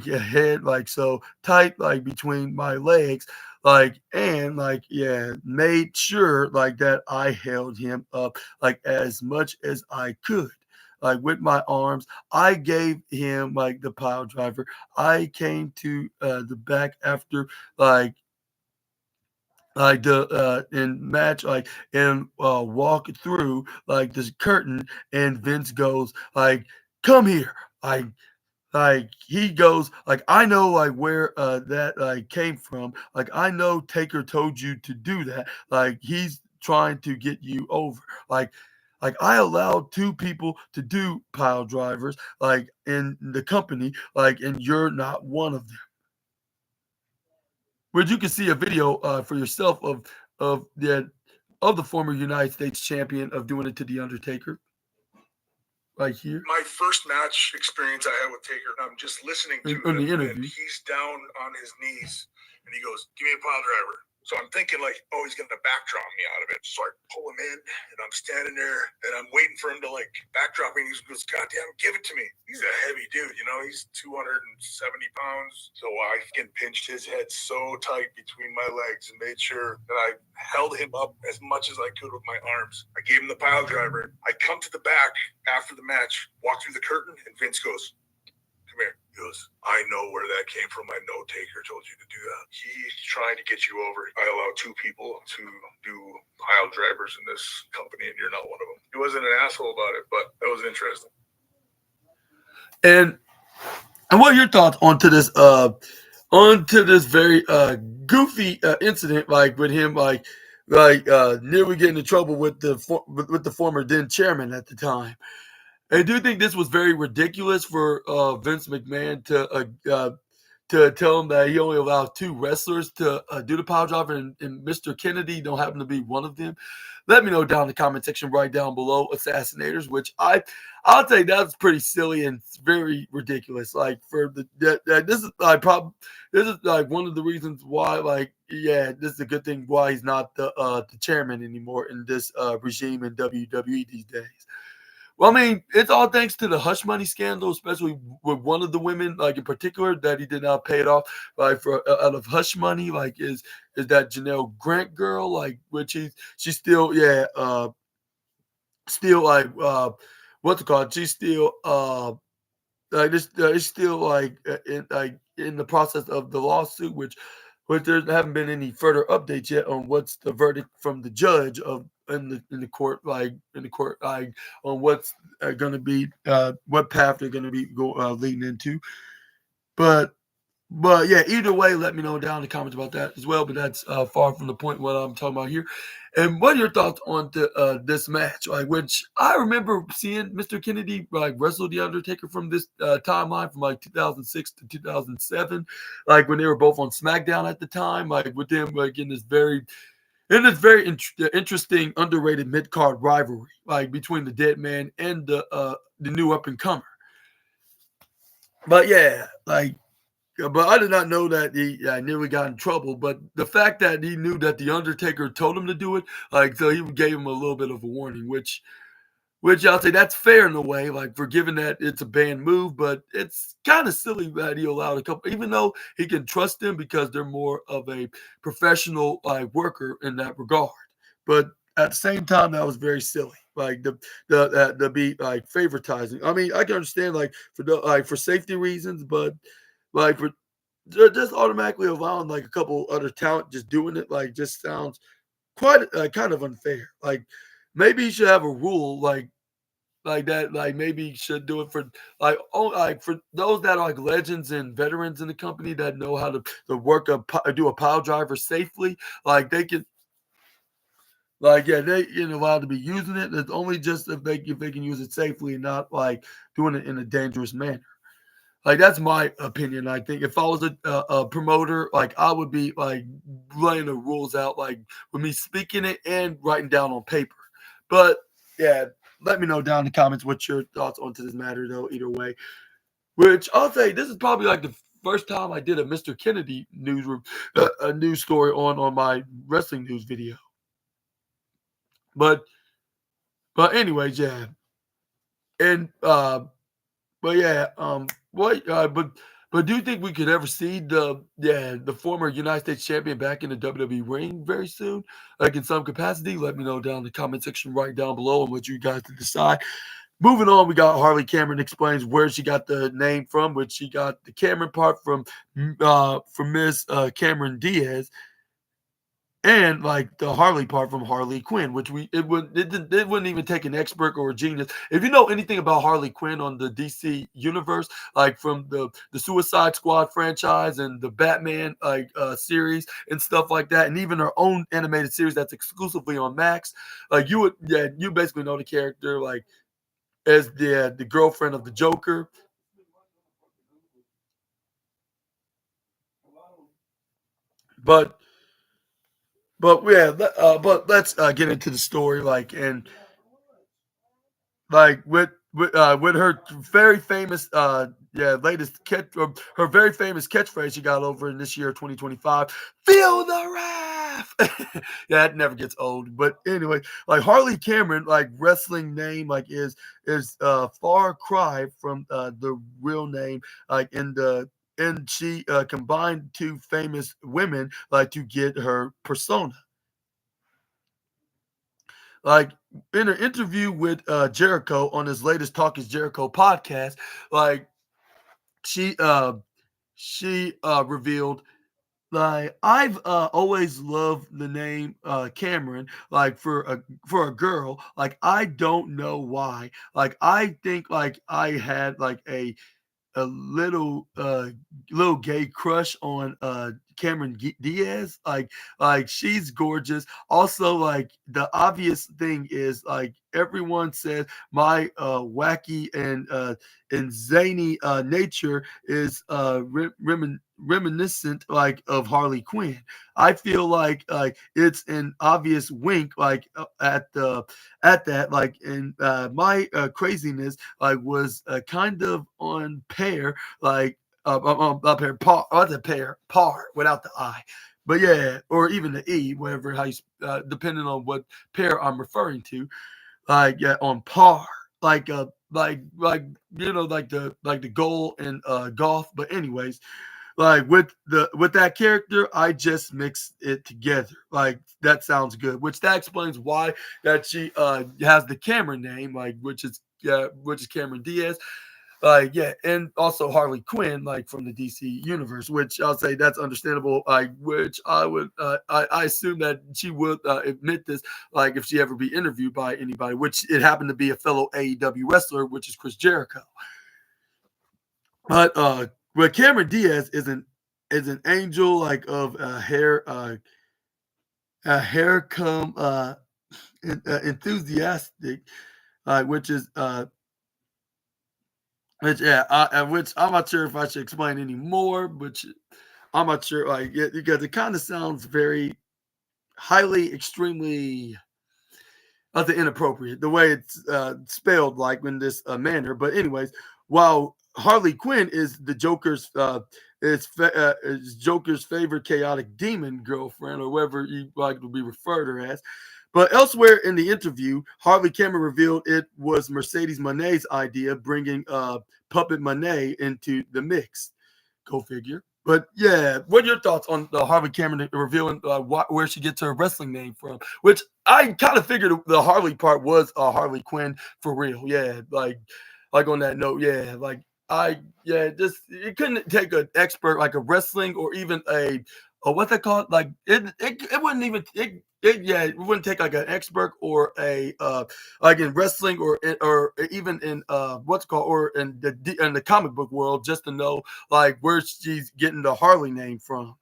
head like so tight like between my legs like and like yeah made sure like that I held him up like as much as I could like with my arms. I gave him like the pile driver. I came to the back after like the and match like and walk through like this curtain and Vince goes like come here like he goes like I know like where that like came from like I know Taker told you to do that like he's trying to get you over like I allowed two people to do pile drivers like in the company like and you're not one of them, where you can see a video for yourself of the former United States champion of doing it to the Undertaker right here My first match experience I had with Taker, I'm just listening to in him, the and interview. he's down on his knees, and he goes, "Give me a pile driver." So I'm thinking like, oh, he's gonna backdrop me out of it. So I pull him in, and I'm standing there, and I'm waiting for him to like backdrop me. And he goes, "God damn, give it to me." He's a heavy dude, you know. He's 270 pounds. So I fucking pinched his head so tight between my legs and made sure that I held him up as much as I could with my arms. I gave him the pile driver. I come to the back after the match, walk through the curtain, and Vince goes, "Come here." He goes, "I know where that came from. I know Taker told you to do that. He's trying to get you over. I allow two people to do pile drivers in this company, and you're not one of them." He wasn't an asshole about it, but that was interesting. And what are your thoughts onto this very goofy incident like with him nearly getting in trouble with the former then chairman at the time? And do you think this was very ridiculous for Vince McMahon to tell him that he only allows two wrestlers to do the power driver, and Mr. Kennedy don't happen to be one of them. Let me know down in the comment section right down below, assassinators, which I'll tell you that's pretty silly and very ridiculous. Like for this is like this is like one of the reasons why, like, yeah, this is a good thing why he's not the chairman anymore in this regime in WWE these days. Well, I mean, it's all thanks to the hush money scandal, especially with one of the women, like in particular, that he did not pay it off, like for out of hush money. Like, is that Janelle Grant girl? Like, which she's still, yeah, still like what's it called? She's still like this, it's still like in the process of the lawsuit, which there haven't been any further updates yet on what's the verdict from the judge of in the court, like in the court, like on what's going to be what path they're going to be leading into. But but yeah, either way, let me know down in the comments about that as well. But that's far from the point what I'm talking about here. And what are your thoughts on this match? Like, which I remember seeing Mr. Kennedy like wrestle the Undertaker from this timeline from like 2006 to 2007, like when they were both on SmackDown at the time, like with them like in this very interesting underrated mid card rivalry, like between the Dead Man and the new up and comer. But yeah, like but I did not know that he nearly got in trouble. But the fact that he knew that the Undertaker told him to do it, like so he gave him a little bit of a warning, which I'll say that's fair in a way, like for giving that it's a banned move, but it's kind of silly that he allowed a couple, even though he can trust them because they're more of a professional worker in that regard. But at the same time, that was very silly. Like the be like favoritizing. I mean, I can understand like for safety reasons, but like for just automatically allowing like a couple other talent just doing it like just sounds quite kind of unfair. Like maybe you should have a rule like that. Like maybe you should do it for like for those that are like legends and veterans in the company that know how to work do a pile driver safely. Like they can like yeah they allowed to be using it. It's only just if they can use it safely and not like doing it in a dangerous manner. Like that's my opinion. I think if I was a promoter, like I would be like laying the rules out, like with me speaking it and writing down on paper. But yeah, let me know down in the comments what your thoughts onto this matter, though. Either way, which I'll say this is probably like the first time I did a Mr. Kennedy a news story on my wrestling news video. But anyways, yeah, and but yeah, what? But do you think we could ever see the former United States champion back in the WWE ring very soon, like in some capacity? Let me know down in the comment section right down below and what you guys to decide. Moving on, we got Harley Cameron explains where she got the name from, which she got the Cameron part from Miss Cameron Diaz, and like the Harley part from Harley Quinn, which it wouldn't even take an expert or a genius. If you know anything about Harley Quinn on the DC universe, like from the Suicide Squad franchise and the Batman series and stuff like that, and even her own animated series that's exclusively on Max, like you basically know the character like as the girlfriend of the Joker. But yeah, but let's get into the story like with her very famous latest her very famous catchphrase she got over in this year 2025. Feel the wrath. Yeah, it never gets old. But anyway, like Harley Cameron, like wrestling name like is far cry from the real name, like in the and she combined two famous women like to get her persona. Like in an interview with Jericho on his latest Talk Is Jericho podcast, like she uh she revealed like I've always loved the name Cameron like for a girl. Like I don't know why. Like I think like I had like a little gay crush on Cameron Diaz. Like she's gorgeous. Also, like the obvious thing is like everyone says my wacky and zany nature is reminiscent like of Harley Quinn. I feel like it's an obvious wink like at that like and my craziness like was kind of on pair like up here par the pair par without the I. But yeah, or even the E, whatever how you depending on what pair I'm referring to, like yeah, on par, like like the goal in golf. But anyways, like with that character, I just mixed it together. Like that sounds good. Which that explains why that she has the Cameron name, like which is Cameron Diaz. Yeah, and also Harley Quinn, like from the DC universe, which I'll say that's understandable. Like, which I would, I assume that she would admit this, like if she ever be interviewed by anybody, which it happened to be a fellow AEW wrestler, which is Chris Jericho. But Cameron Diaz is an angel like of hair come enthusiastic, which is which yeah, which I'm not sure if I should explain any more, which I'm not sure like because it kind of sounds very highly extremely the inappropriate the way it's spelled like in this manner. But anyways, while Harley Quinn is Joker's favorite chaotic demon girlfriend or whatever you like to be referred to her as. But elsewhere in the interview, Harvey Cameron revealed it was Mercedes Monet's idea, bringing Puppet Monet into the mix. Go figure. But yeah, what are your thoughts on Harvey Cameron revealing where she gets her wrestling name from? Which I kind of figured the Harley part was Harley Quinn for real. Yeah, like on that note, yeah, like just it couldn't take an expert like a wrestling or even a what they call it, like it wouldn't even it wouldn't take like an expert or a like in wrestling or even in what's called or in the comic book world just to know like where she's getting the Harley name from.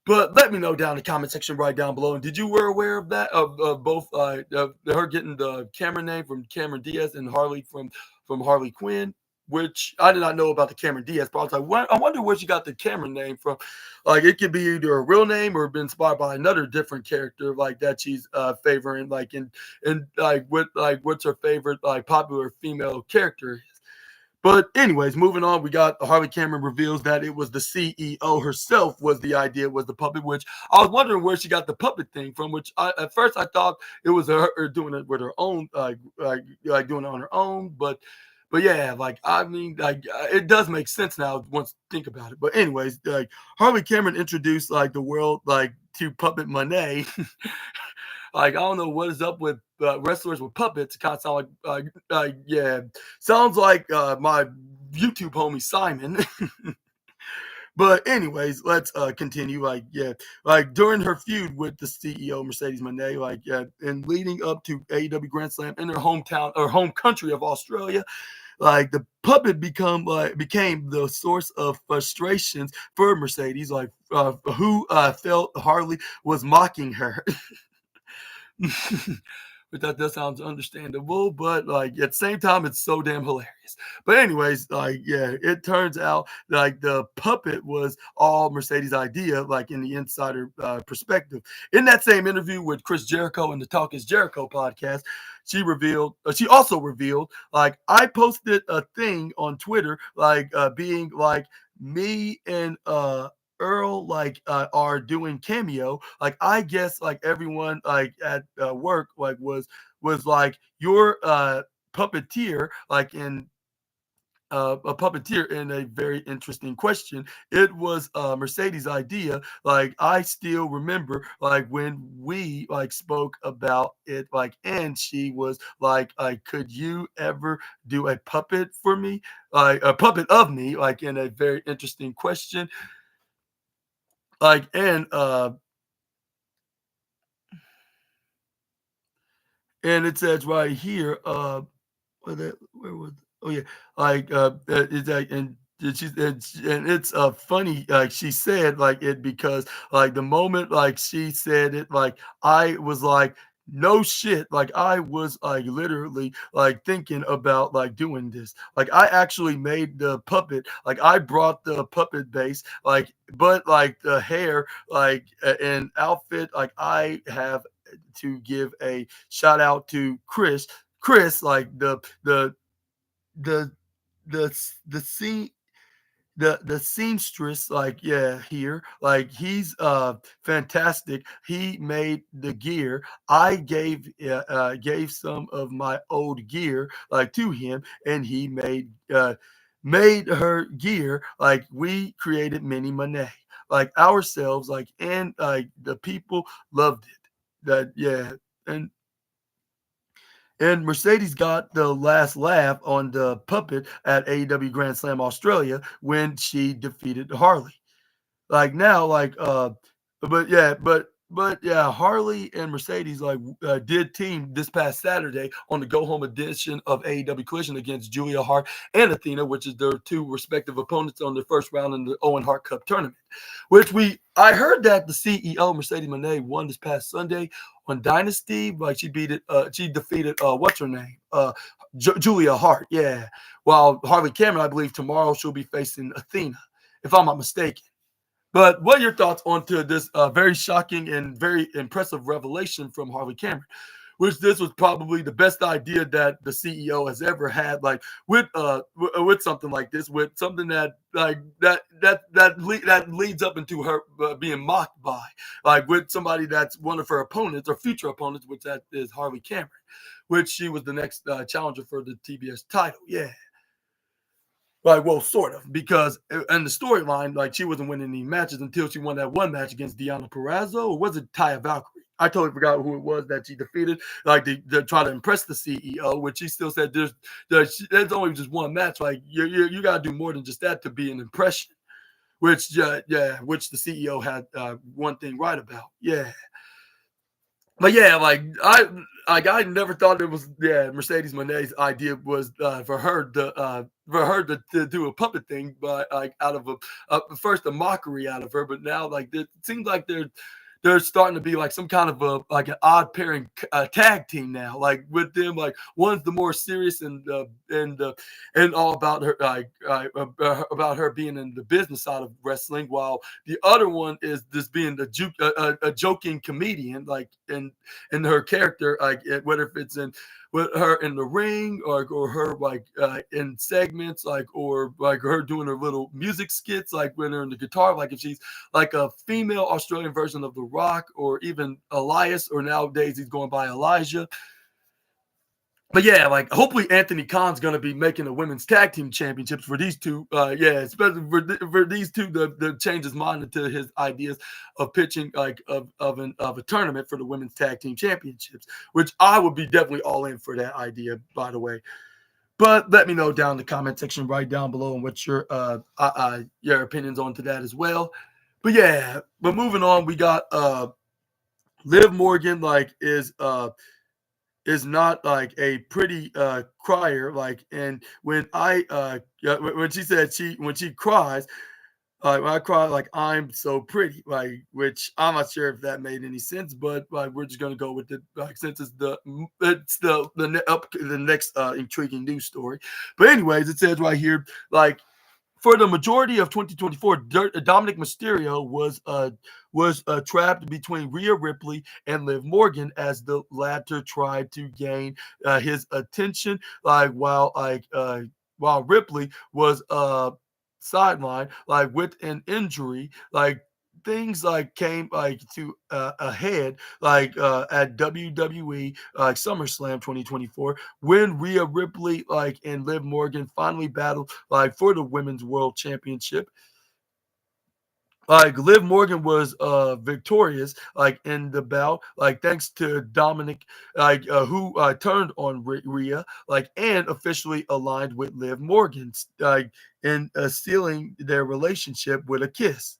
But let me know down in the comment section right down below. And did you were aware of that of both of her getting the Cameron name from Cameron Diaz and Harley from Harley Quinn? Which I did not know about the Cameron Diaz, but I was like, what? I wonder where she got the Cameron name from. Like it could be either a real name or been inspired by another different character like that she's favoring, like in like what's her favorite like popular female character. But anyways, moving on, we got Harley Cameron reveals that it was the CEO herself was the idea, was the puppet, which I was wondering where she got the puppet thing from, which at first I thought it was her doing it with her own, like doing it on her own, but yeah, like I mean, like it does make sense now once you think about it. But anyways, like Harley Cameron introduced like the world like to Puppet Monet. Like I don't know what is up with wrestlers with puppets. It kind of sound yeah, sounds like my YouTube homie Simon. But anyways, let's continue. Like yeah, like during her feud with the CEO Mercedes Monet, like yeah, and leading up to AEW Grand Slam in her hometown or home country of Australia, like the puppet became the source of frustrations for Mercedes, like who felt Harley was mocking her. But that sounds understandable, but like at the same time, it's so damn hilarious. But anyways, like yeah, it turns out like the puppet was all Mercedes' idea, like in the insider perspective. In that same interview with Chris Jericho in the Talk Is Jericho podcast, she also revealed like I posted a thing on Twitter like being like me and Earl like are doing cameo. Like I guess like everyone like at work like was like your puppeteer like in a puppeteer in a very interesting question. It was Mercedes' idea. Like I still remember like when we like spoke about it like and she was like could you ever do a puppet for me? Like a puppet of me like in a very interesting question like and it says right here where was oh yeah like is that and and it's funny, like she said like it because like the moment like she said it, like I was like, no shit, like I was like literally like thinking about like doing this. Like I actually made the puppet, like I brought the puppet base, like but like the hair, like and outfit, like I have to give a shout out to Chris, like the the scene the seamstress, like yeah, here, like he's fantastic. He made the gear. I gave some of my old gear like to him, and he made her gear. Like we created mini Monet like ourselves, like and like the people loved it. That yeah. and and Mercedes got the last laugh on the puppet at AEW Grand Slam Australia when she defeated Harley. Like now, like but yeah, Harley and Mercedes like did team this past Saturday on the go home edition of AEW Collision against Julia Hart and Athena, which is their two respective opponents on their first round in the Owen Hart Cup tournament. Which I heard that the CEO Mercedes Moné won this past Sunday on Dynasty. Like she defeated what's her name, Julia Hart. Yeah, while Harley Cameron, I believe tomorrow she'll be facing Athena, if I'm not mistaken. But what are your thoughts onto this very shocking and very impressive revelation from Harley Cameron? Which this was probably the best idea that the CEO has ever had, like with something like this, with something that like that leads up into her being mocked by, like with somebody that's one of her opponents or future opponents, which that is Harley Cameron, which she was the next challenger for the TBS title. Yeah. Like, well, sort of, because in the storyline, like she wasn't winning any matches until she won that one match against Deanna Perrazzo, or was it Taya Valkyrie? I totally forgot who it was that she defeated, like to try to impress the CEO, which she still said there's only just one match. Like you got to do more than just that to be an impression. Which which the CEO had one thing right about. Yeah, but yeah, I never thought it was Mercedes Monet's idea was for her to do a puppet thing, but like out of first a mockery out of her, but now like it seems like they're starting to be like some kind of a like an odd pairing tag team now. Like with them, like one's the more serious and all about her about her being in the business side of wrestling, while the other one is just being a joking comedian, like in her character, like whether if it's in with her in the ring or her like in segments like or like her doing her little music skits like when her in the guitar, like if she's like a female Australian version of The Rock or even Elias, or nowadays he's going by Elijah. But yeah, like hopefully Anthony Khan's gonna be making the women's tag team championships for these two. Yeah, especially for these two, the change his mind into his ideas of pitching like of a tournament for the women's tag team championships, which I would be definitely all in for that idea, by the way. But let me know down in the comment section right down below and what your opinions on to that as well. But yeah, but moving on, we got Liv Morgan like is not like a pretty crier, like, and when I yeah, when she said when she cries, when I cry, like I'm so pretty, like, which I'm not sure if that made any sense, but like we're just gonna go with it, like since it's the next intriguing news story. But anyways, it says right here, like for the majority of 2024, Dominic Mysterio was trapped between Rhea Ripley and Liv Morgan as the latter tried to gain his attention, like while Ripley was sidelined, like with an injury, like things like came like to a head like at WWE like SummerSlam 2024 when Rhea Ripley like and Liv Morgan finally battled like for the women's world championship. Like Liv Morgan was victorious like in the bout, like thanks to Dominic, like who turned on Rhea, like and officially aligned with Liv Morgan, like in sealing their relationship with a kiss.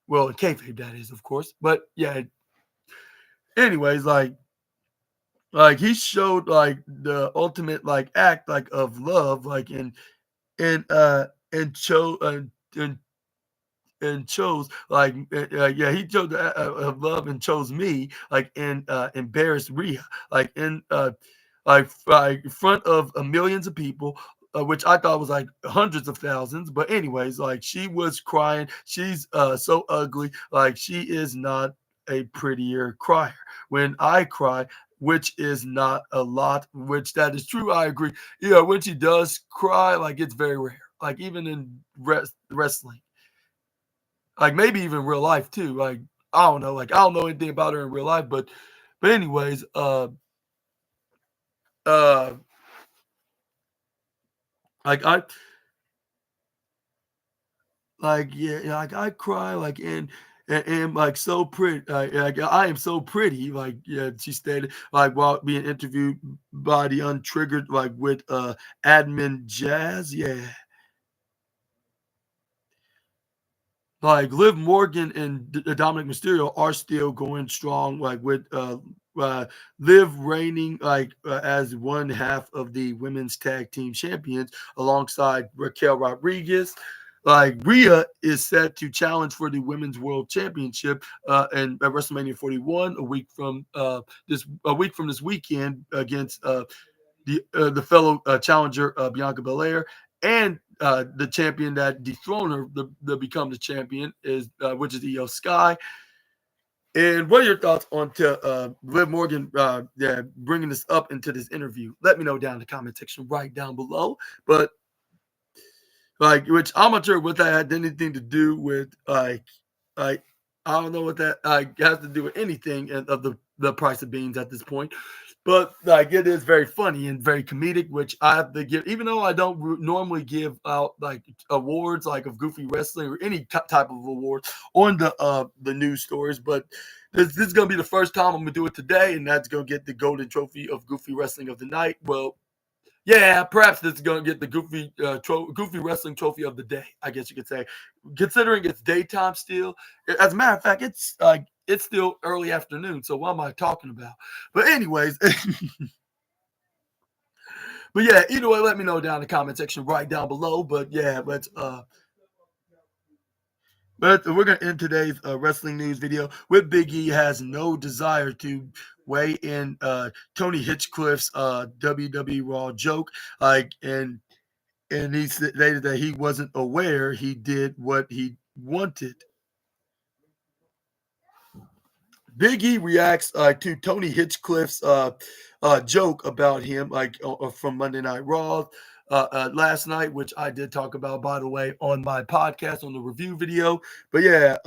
Well, in kayfabe that is, of course. But yeah, anyways, like he showed like the ultimate like act like of love, like in and chose and and chose like yeah, he chose love and chose me like and embarrassed Rhea like in front of millions of people, which I thought was like hundreds of thousands. But anyways, like she was crying. She's so ugly. Like she is not a prettier crier. When I cry, which is not a lot, which that is true. I agree. Yeah, when she does cry, like it's very rare. Like even in wrestling, like maybe even real life too. Like I don't know. Like I don't know anything about her in real life, but anyways, uh, like yeah, like I cry and like so pretty like I am so pretty like yeah she stated like while being interviewed by the Untriggered like with admin Jazz yeah like Liv Morgan and Dominic Mysterio are still going strong, like with Liv reigning like as one half of the women's tag team champions alongside Raquel Rodriguez. Like Rhea is set to challenge for the women's world championship in WrestleMania 41 a week from this weekend against the fellow challenger Bianca Belair, and the champion that dethroned her the become the champion is which is Io Sky. And what are your thoughts on to Liv Morgan yeah, bringing this up into this interview? Let me know down in the comment section right down below. But like, which I'm not sure what that had anything to do with like I don't know what that has to do with anything of the price of beans at this point. But like it is very funny and very comedic, which I have to give, even though I don't normally give out like awards like of Goofy Wrestling or any type of award on the news stories. But this is gonna be the first time I'm gonna do it today, and that's gonna get the golden trophy of Goofy Wrestling of the night. Well, yeah, perhaps this is going to get the Goofy Wrestling Trophy of the day. I guess you could say, considering it's daytime still. As a matter of fact, it's still early afternoon. So what am I talking about? But anyways, but yeah, either way, let me know down in the comment section right down below. But yeah, but we're gonna end today's wrestling news video with Big E has no desire to weigh in Tony Hitchcliffe's WWE Raw joke, like and he stated that he wasn't aware he did what he wanted. Big E reacts to Tony Hitchcliffe's joke about him, like from Monday Night Raw last night, which I did talk about, by the way, on my podcast on the review video. But yeah,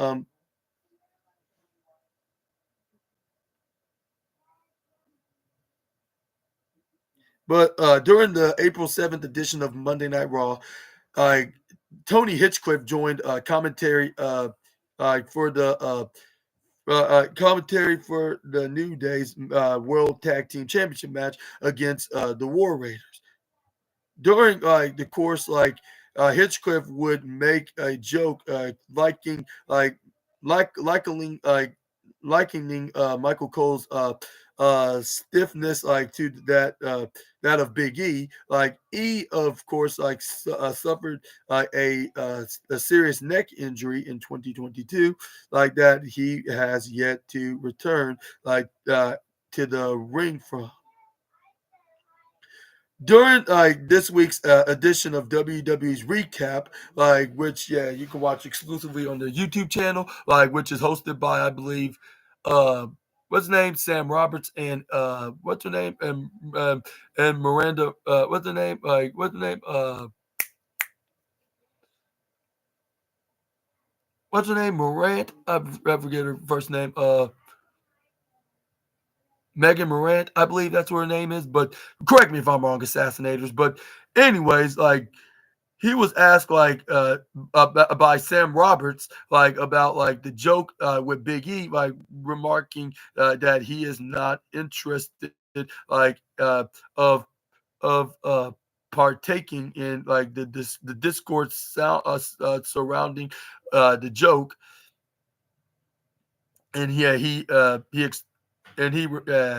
but during the April 7th edition of Monday Night Raw, uh, Tony Hitchcliffe joined commentary for the commentary for the New Day's World Tag Team Championship match against the War Raiders. During the course, Hitchcliff would make a joke, likening likening Michael Cole's stiffness to that of Big E. Like E, of course, suffered a serious neck injury in 2022, like that he has yet to return to the ring from. During this week's edition of WWE's recap, which yeah you can watch exclusively on the YouTube channel, which is hosted by I believe, uh, what's her name, Sam Roberts and what's her name and Miranda, what's her name, what's her name, Morant, I forget her first name, Megan Morant, I believe that's what her name is, but correct me if I'm wrong, assassinators. But anyways, he was asked by Sam Roberts about the joke with Big E, remarking that he is not interested of partaking in the discourse surrounding the joke. And yeah, he and he replied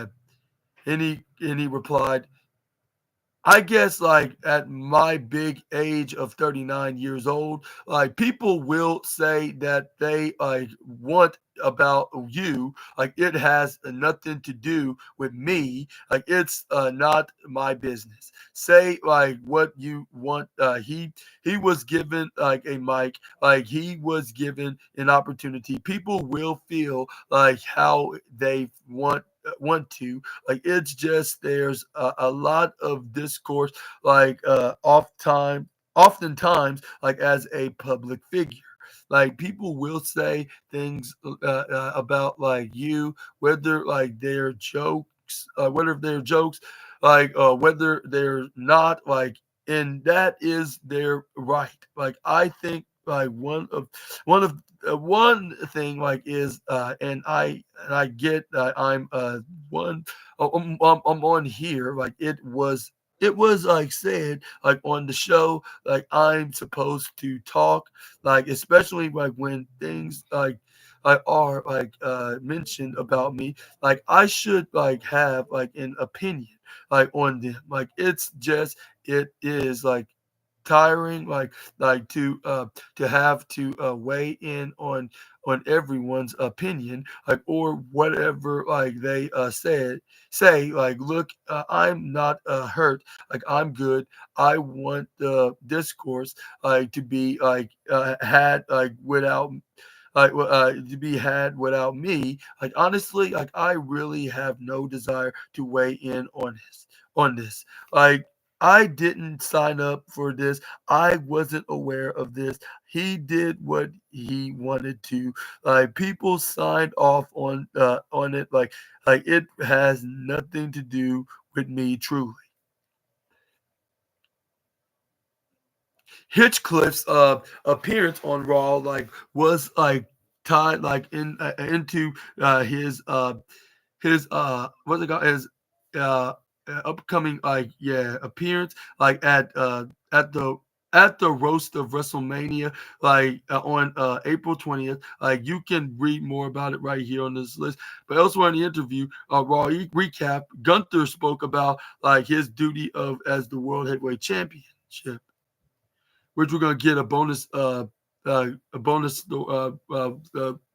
I guess like at my big age of 39 years old, like people will say that they like want about you, like it has nothing to do with me, like it's not my business. Say like what you want. He was given like a mic, like he was given an opportunity. People will feel like how they want to, like it's just there's a lot of discourse like oftentimes like as a public figure, like people will say things about like you, whether like they're jokes, whether they're jokes, like whether they're not, like, and that is their right. Like I think like one thing like is and I get that I'm one I'm on here, like it was like said like on the show, like I'm supposed to talk, like especially like when things like are like mentioned about me, like I should like have like an opinion like on them. Like it's just it is like tiring, like to have to weigh in on everyone's opinion, like or whatever like they say, like look, I'm not hurt, like I'm good. I want the discourse like to be like had like without to be had without me. Like honestly, like I really have no desire to weigh in on this. Like I didn't sign up for this. I wasn't aware of this. He did what he wanted to. Like people signed off on it. Like it has nothing to do with me truly. Hitchcliffe's appearance on Raw like was like tied like into his what's it called, his uh upcoming like appearance like at the roast of WrestleMania, like on April 20th. Like you can read more about it right here on this list. But elsewhere in the interview, Raw recap, Gunther spoke about like his duty of as the World Heavyweight Championship, which we're gonna get a bonus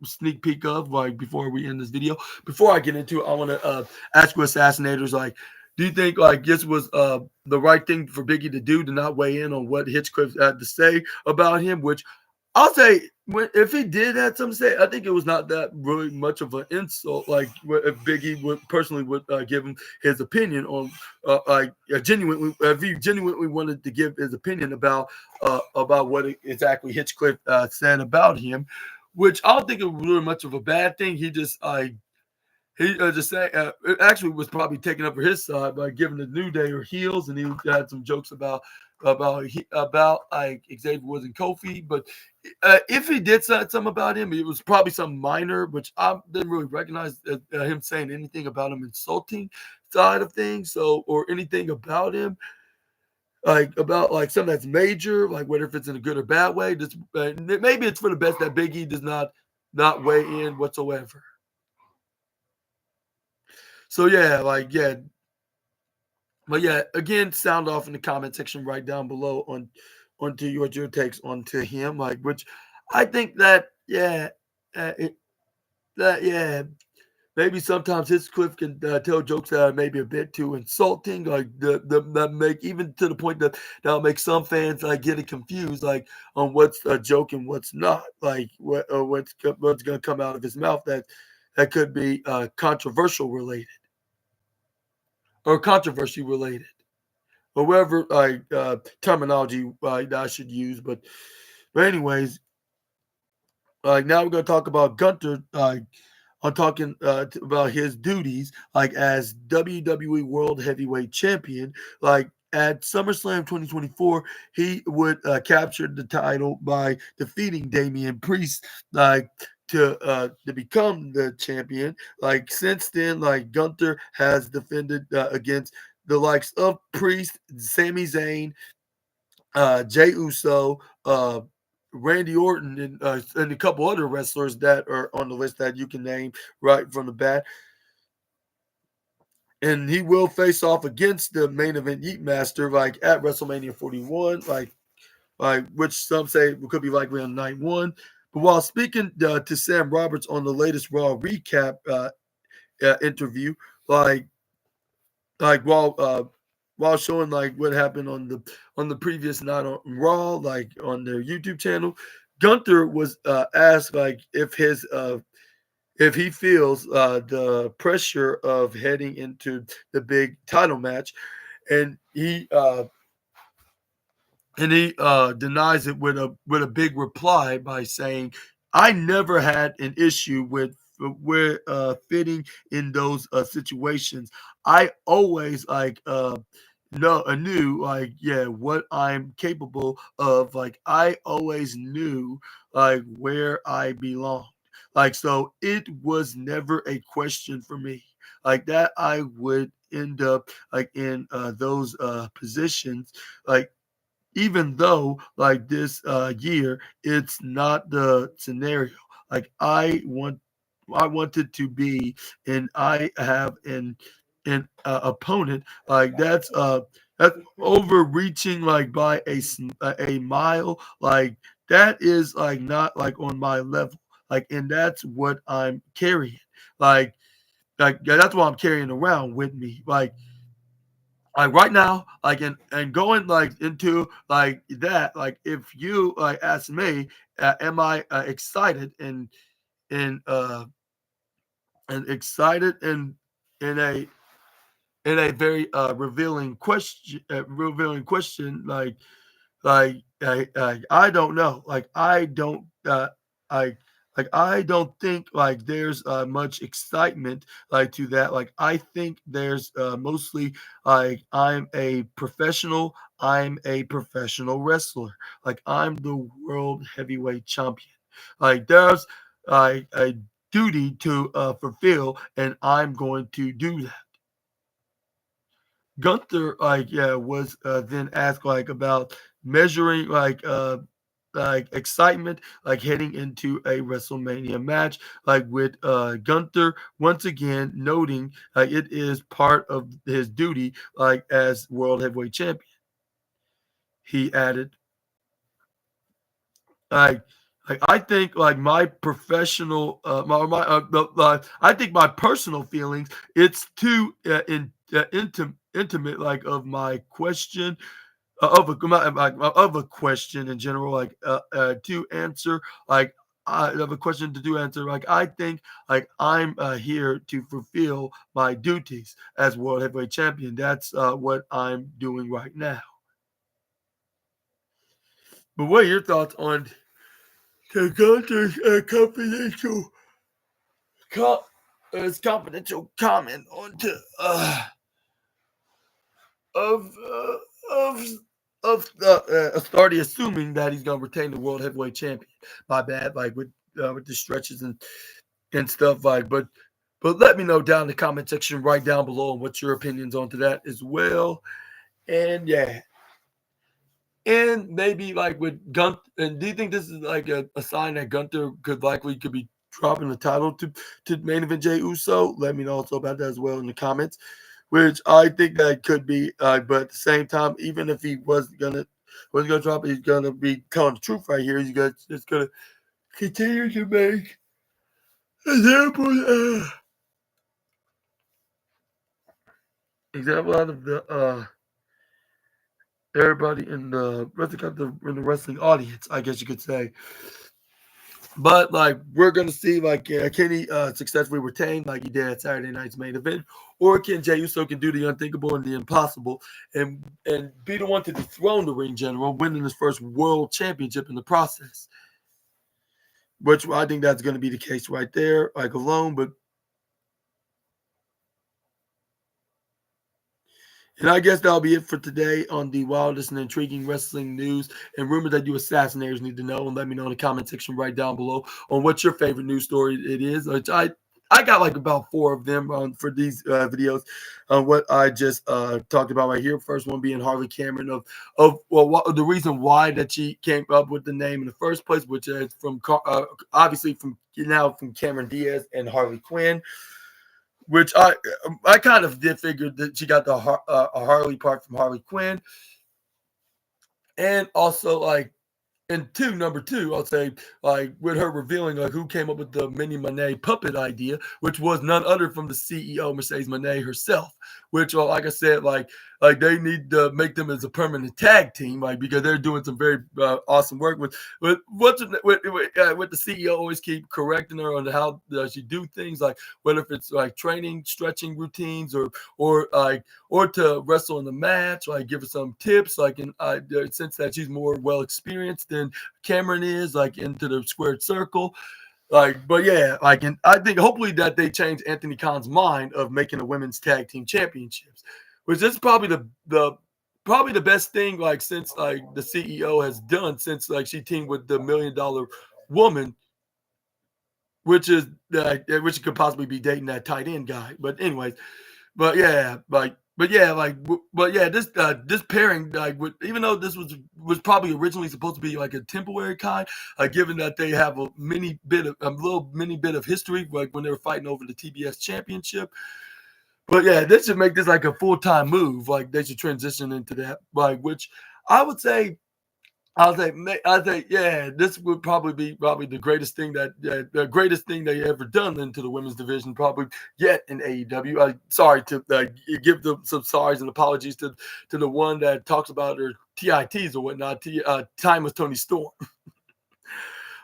sneak peek of like before we end this video. Before I get into it, I want to ask you assassinators, like, do you think like this was the right thing for Biggie to do, to not weigh in on what Hitchcliff had to say about him? Which I'll say, if he did have something to say, I think it was not that really much of an insult. Like if Biggie would personally would give him his opinion on, like genuinely, if he genuinely wanted to give his opinion about what exactly Hitchcliff said about him, which I don't think it was really much of a bad thing. He just he just saying it actually was probably taken up for his side by giving the New Day or heels, and he had some jokes about like Xavier Woods and Kofi. But if he did say something about him, it was probably something minor, which I didn't really recognize him saying anything about him insulting side of things. So or anything about him, like about like something that's major, like whether if it's in a good or bad way. Just maybe it's for the best that Big E does not weigh in whatsoever. So but yeah, again, sound off in the comment section right down below onto your takes onto him, like which I think that that maybe sometimes his Cliff can tell jokes that are maybe a bit too insulting, like that make even to the point that that'll make some fans like getting confused, like on what's a joke and what's not, like what's gonna come out of his mouth that could be controversial related or controversy related, or whatever like terminology that I should use. But anyways, like now we're gonna talk about Gunter. I'm talking about his duties like as WWE World Heavyweight Champion. Like at SummerSlam 2024, he would capture the title by defeating Damian Priest, like to become the champion. Like since then, like Gunther has defended against the likes of Priest, Sami Zayn, Jay Uso, Randy Orton, and a couple other wrestlers that are on the list that you can name right from the bat. and he will face off against the main event Yeet Master like at WrestleMania 41, like which some say could be likely on night one. But while speaking to Sam Roberts on the latest Raw recap interview, like like while showing like what happened on the previous night on Raw, like on their YouTube channel, Gunther was asked like if he feels the pressure of heading into the big title match, and he denies it with a big reply by saying, "I never had an issue with fitting in those situations. I always knew like yeah what I'm capable of. Like I always knew like where I belong. Like so it was never a question for me. Like that I would end up like in those positions like even though like this year it's not the scenario like I wanted to be, and I have an opponent like that's overreaching like by a mile, like that is like not like on my level, like and that's what I'm carrying, like yeah, that's what I'm carrying around with me, like right now, like and going like into like that, like if you like ask me, am I excited and excited in a in a very revealing question I don't know. I I don't think like there's much excitement like to that. Like I think there's mostly like I'm a professional wrestler. Like I'm the world heavyweight champion. Like there's a duty to fulfill, and I'm going to do that. Gunther, like, yeah, was then asked like about measuring like excitement like heading into a WrestleMania match, like with Gunther once again noting like it is part of his duty like as world heavyweight champion. He added, like I think like my professional I think my personal feelings it's too intimate like of my question of a question in general, to answer, like I of a question to do answer. Like I think, like I'm here to fulfill my duties as world heavyweight champion. That's what I'm doing right now. But what are your thoughts on the Gunter's co- confidential comment on to of of authority assuming that he's gonna retain the world heavyweight champion. My bad, like with the stretches and stuff like. But let me know down in the comment section right down below and what's your opinions onto that as well. And yeah, and maybe like with Gunther. And do you think this is like a sign that Gunther could be dropping the title to main event Jay Uso? Let me know also about that as well in the comments. Which I think that could be, but at the same time, even if he wasn't gonna drop it, he's gonna be telling the truth right here. He's just gonna continue to make example example out of the everybody in the wrestling audience, I guess you could say. But like we're gonna see like can he successfully retain like he did at Saturday night's main event, or can Jey Uso can do the unthinkable and the impossible and be the one to dethrone the ring general, winning his first world championship in the process. Which I think that's gonna be the case right there, like alone. But and I guess that'll be it for today on the wildest and intriguing wrestling news and rumors that you assassinators need to know. And let me know in the comment section right down below on what your favorite news story it is. Which I got like about four of them for these videos on what I just talked about right here. First one being Harley Cameron the reason why that she came up with the name in the first place, which is from obviously from Cameron Diaz and Harley Quinn. which I kind of did figure that she got the a Harley part from Harley Quinn, and also like and number two, I'll say, like with her revealing like who came up with the Mini Monet puppet idea, which was none other from the CEO Mercedes Monet herself. Which, like I said, like they need to make them as a permanent tag team, like because they're doing some very awesome work with with the CEO always keep correcting her on how she do things, like whether if it's like training, stretching routines, or to wrestle in the match, like give her some tips, like in since that she's more well experienced than Cameron is, like into the squared circle. Like, but yeah, like, and I think hopefully that they change Anthony Khan's mind of making the women's tag team championships, which is probably the best thing like since like the CEO has done since like she teamed with the $1 million woman, which could possibly be dating that tight end guy. But anyways, but yeah, this pairing, like, even though this was probably originally supposed to be like a temporary kind, given that they have a little mini bit of history, like when they were fighting over the TBS championship. But yeah, they should make this like a full time move. Like they should transition into that, like which I would say yeah, this would probably be the greatest thing the greatest thing they ever done into the women's division probably yet in AEW. Sorry to give them some sorries and apologies to the one that talks about her TITs or whatnot. Time with Tony Storm.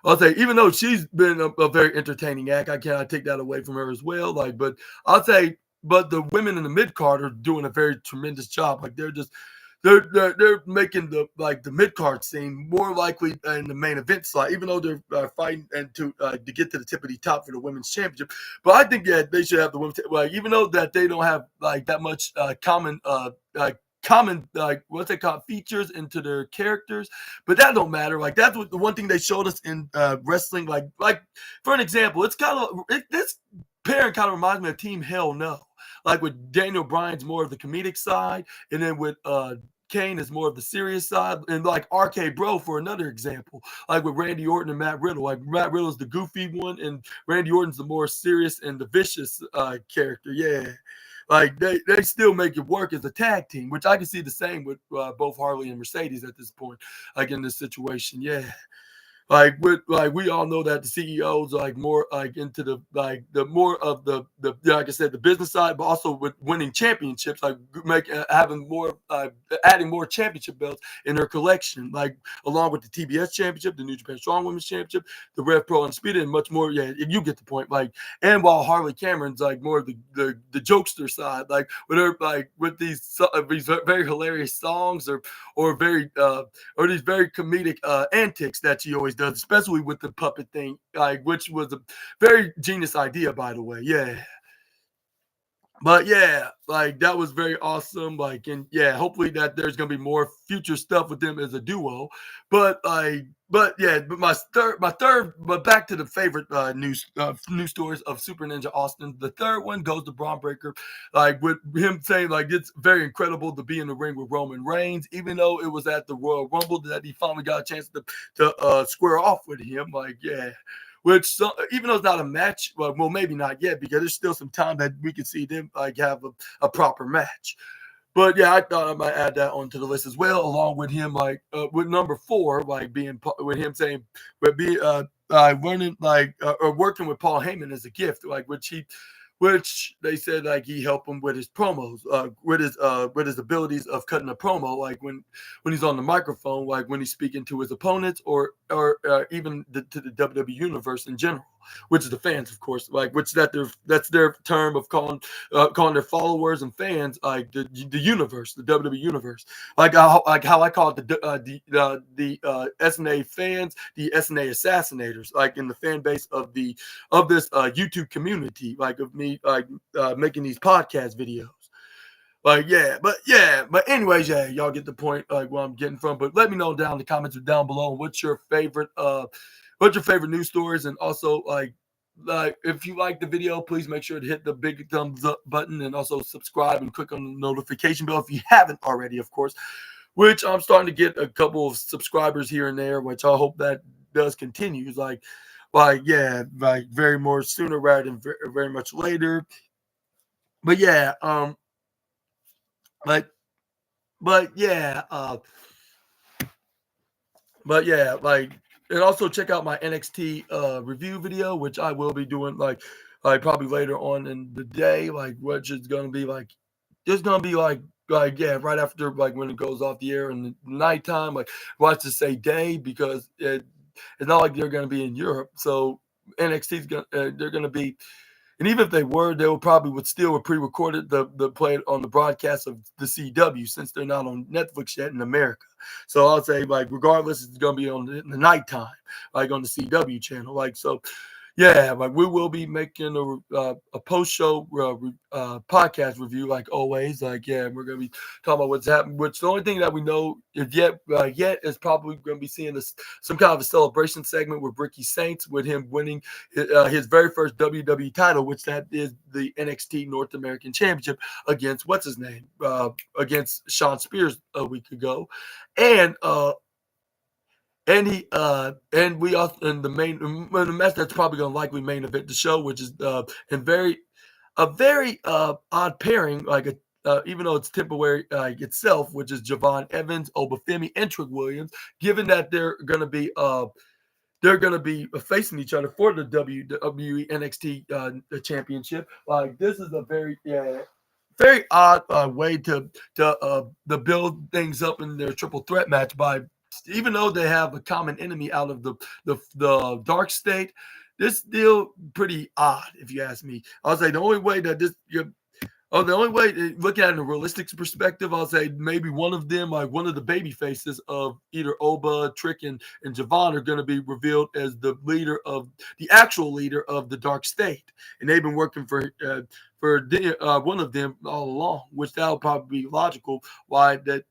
I'll say, even though she's been a very entertaining act, I cannot take that away from her as well. Like, but I'll say, but the women in the mid card are doing a very tremendous job. Like, they're making the mid card scene more likely in the main event slot, even though they're fighting and to get to the tippity top for the women's championship. But I think that they should have the women's like, even though that they don't have like that much common like what's they call features into their characters, but that don't matter. Like that's what the one thing they showed us in wrestling. Like for an example, this pairing kind of reminds me of Team Hell No. Like with Daniel Bryan's more of the comedic side, and then with Kane is more of the serious side, and like RK Bro for another example, like with Randy Orton and Matt Riddle. Like Matt Riddle's the goofy one, and Randy Orton's the more serious and the vicious character. Yeah, like they still make it work as a tag team, which I can see the same with both Harley and Mercedes at this point, like in this situation. Yeah, like we all know that the CEOs are like more like into the more of the like I said the business side, but also with winning championships, like having more adding more championship belts in her collection, like along with the TBS championship, the New Japan Strong Women's Championship, the Rev Pro Undisputed, and much more. Yeah, you get the point. Like, and while Harley Cameron's like more of the jokester side, like with her like with these very hilarious songs or these very comedic antics that she always does, especially with the puppet thing, like which was a very genius idea, by the way. Yeah. But yeah, like that was very awesome. Like, and yeah, hopefully that there's gonna be more future stuff with them as a duo. But but back to the favorite news stories of Super Ninja Austin. The third one goes to Braun Breaker, like with him saying like it's very incredible to be in the ring with Roman Reigns, even though it was at the Royal Rumble that he finally got a chance to square off with him. Like, yeah, even though it's not a match, well, maybe not yet because there's still some time that we can see them like have a proper match. But yeah, I thought I might add that onto the list as well, along with him, like with number four, like being with him saying, but be learning or working with Paul Heyman as a gift, like which they said like he helped him with his promos, with his abilities of cutting a promo, like when he's on the microphone, like when he's speaking to his opponents or even to the WWE universe in general, which is the fans, of course, like which that's their term of calling their followers and fans like the universe, the WWE universe, like how I call it the SNA fans, the SNA assassinators, like in the fan base of this YouTube community, like of me like making these podcast videos. Like but anyways, yeah, y'all get the point, like where I'm getting from. But let me know down in the comments or down below what's your favorite news stories, and also like if you like the video, please make sure to hit the big thumbs up button and also subscribe and click on the notification bell if you haven't already, of course. Which I'm starting to get a couple of subscribers here and there, which I hope that does continue. Like yeah, like very more sooner rather than very, very much later. but yeah, but but yeah, but yeah, like, and also check out my NXT review video, which I will be doing like probably later on in the day, like which is gonna be like just gonna be like yeah, right after like when it goes off the air in the nighttime, like watch to say day because it's not like they're gonna be in Europe, so NXT's gonna they're gonna be, and even if they would probably would still would pre-recorded the play it on the broadcast of the CW since they're not on Netflix yet in America. So I'll say like regardless, it's gonna be on in the nighttime, like on the CW channel. Like so, yeah, like we will be making a post show podcast review like always. Like yeah, we're gonna be talking about what's happening. Which the only thing that we know is yet is probably gonna be seeing this some kind of a celebration segment with Ricky Saints with him winning his very first WWE title, which that is the NXT North American Championship against what's his name against Sean Spears a week ago, and and we also in the main the match that's probably gonna likely main event the show, which is and very odd pairing, like a even though it's temporary itself, which is Javon Evans, Obafemi, and Trick Williams. Given that they're gonna be facing each other for the WWE NXT championship, like this is a very odd way to build things up in their triple threat match by even though they have a common enemy out of the dark state. This still pretty odd, if you ask me. I'll say the only way that the only way looking at it in a realistic perspective, I'll say maybe one of them, like one of the baby faces of either Oba, Trick, and Javon, are going to be revealed as the actual leader of the Dark State, and they've been working for one of them all along, which that'll probably be logical. Why that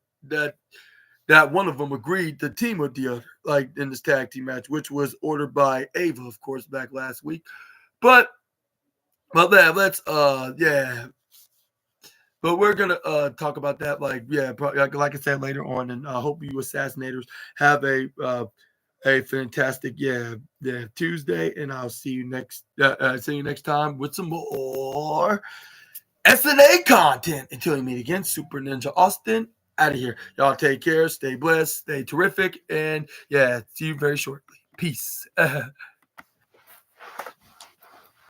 that one of them agreed to team with the other, like in this tag team match, which was ordered by Ava, of course, back last week. But yeah, let's yeah, but we're gonna talk about that, like yeah, probably, like I said later on, and I hope you assassinators have a fantastic Tuesday, and I'll see you next time with some more SNA content. Until we meet again, Super Ninja Austin out of here. Y'all take care, stay blessed, stay terrific, and yeah, see you very shortly. Peace.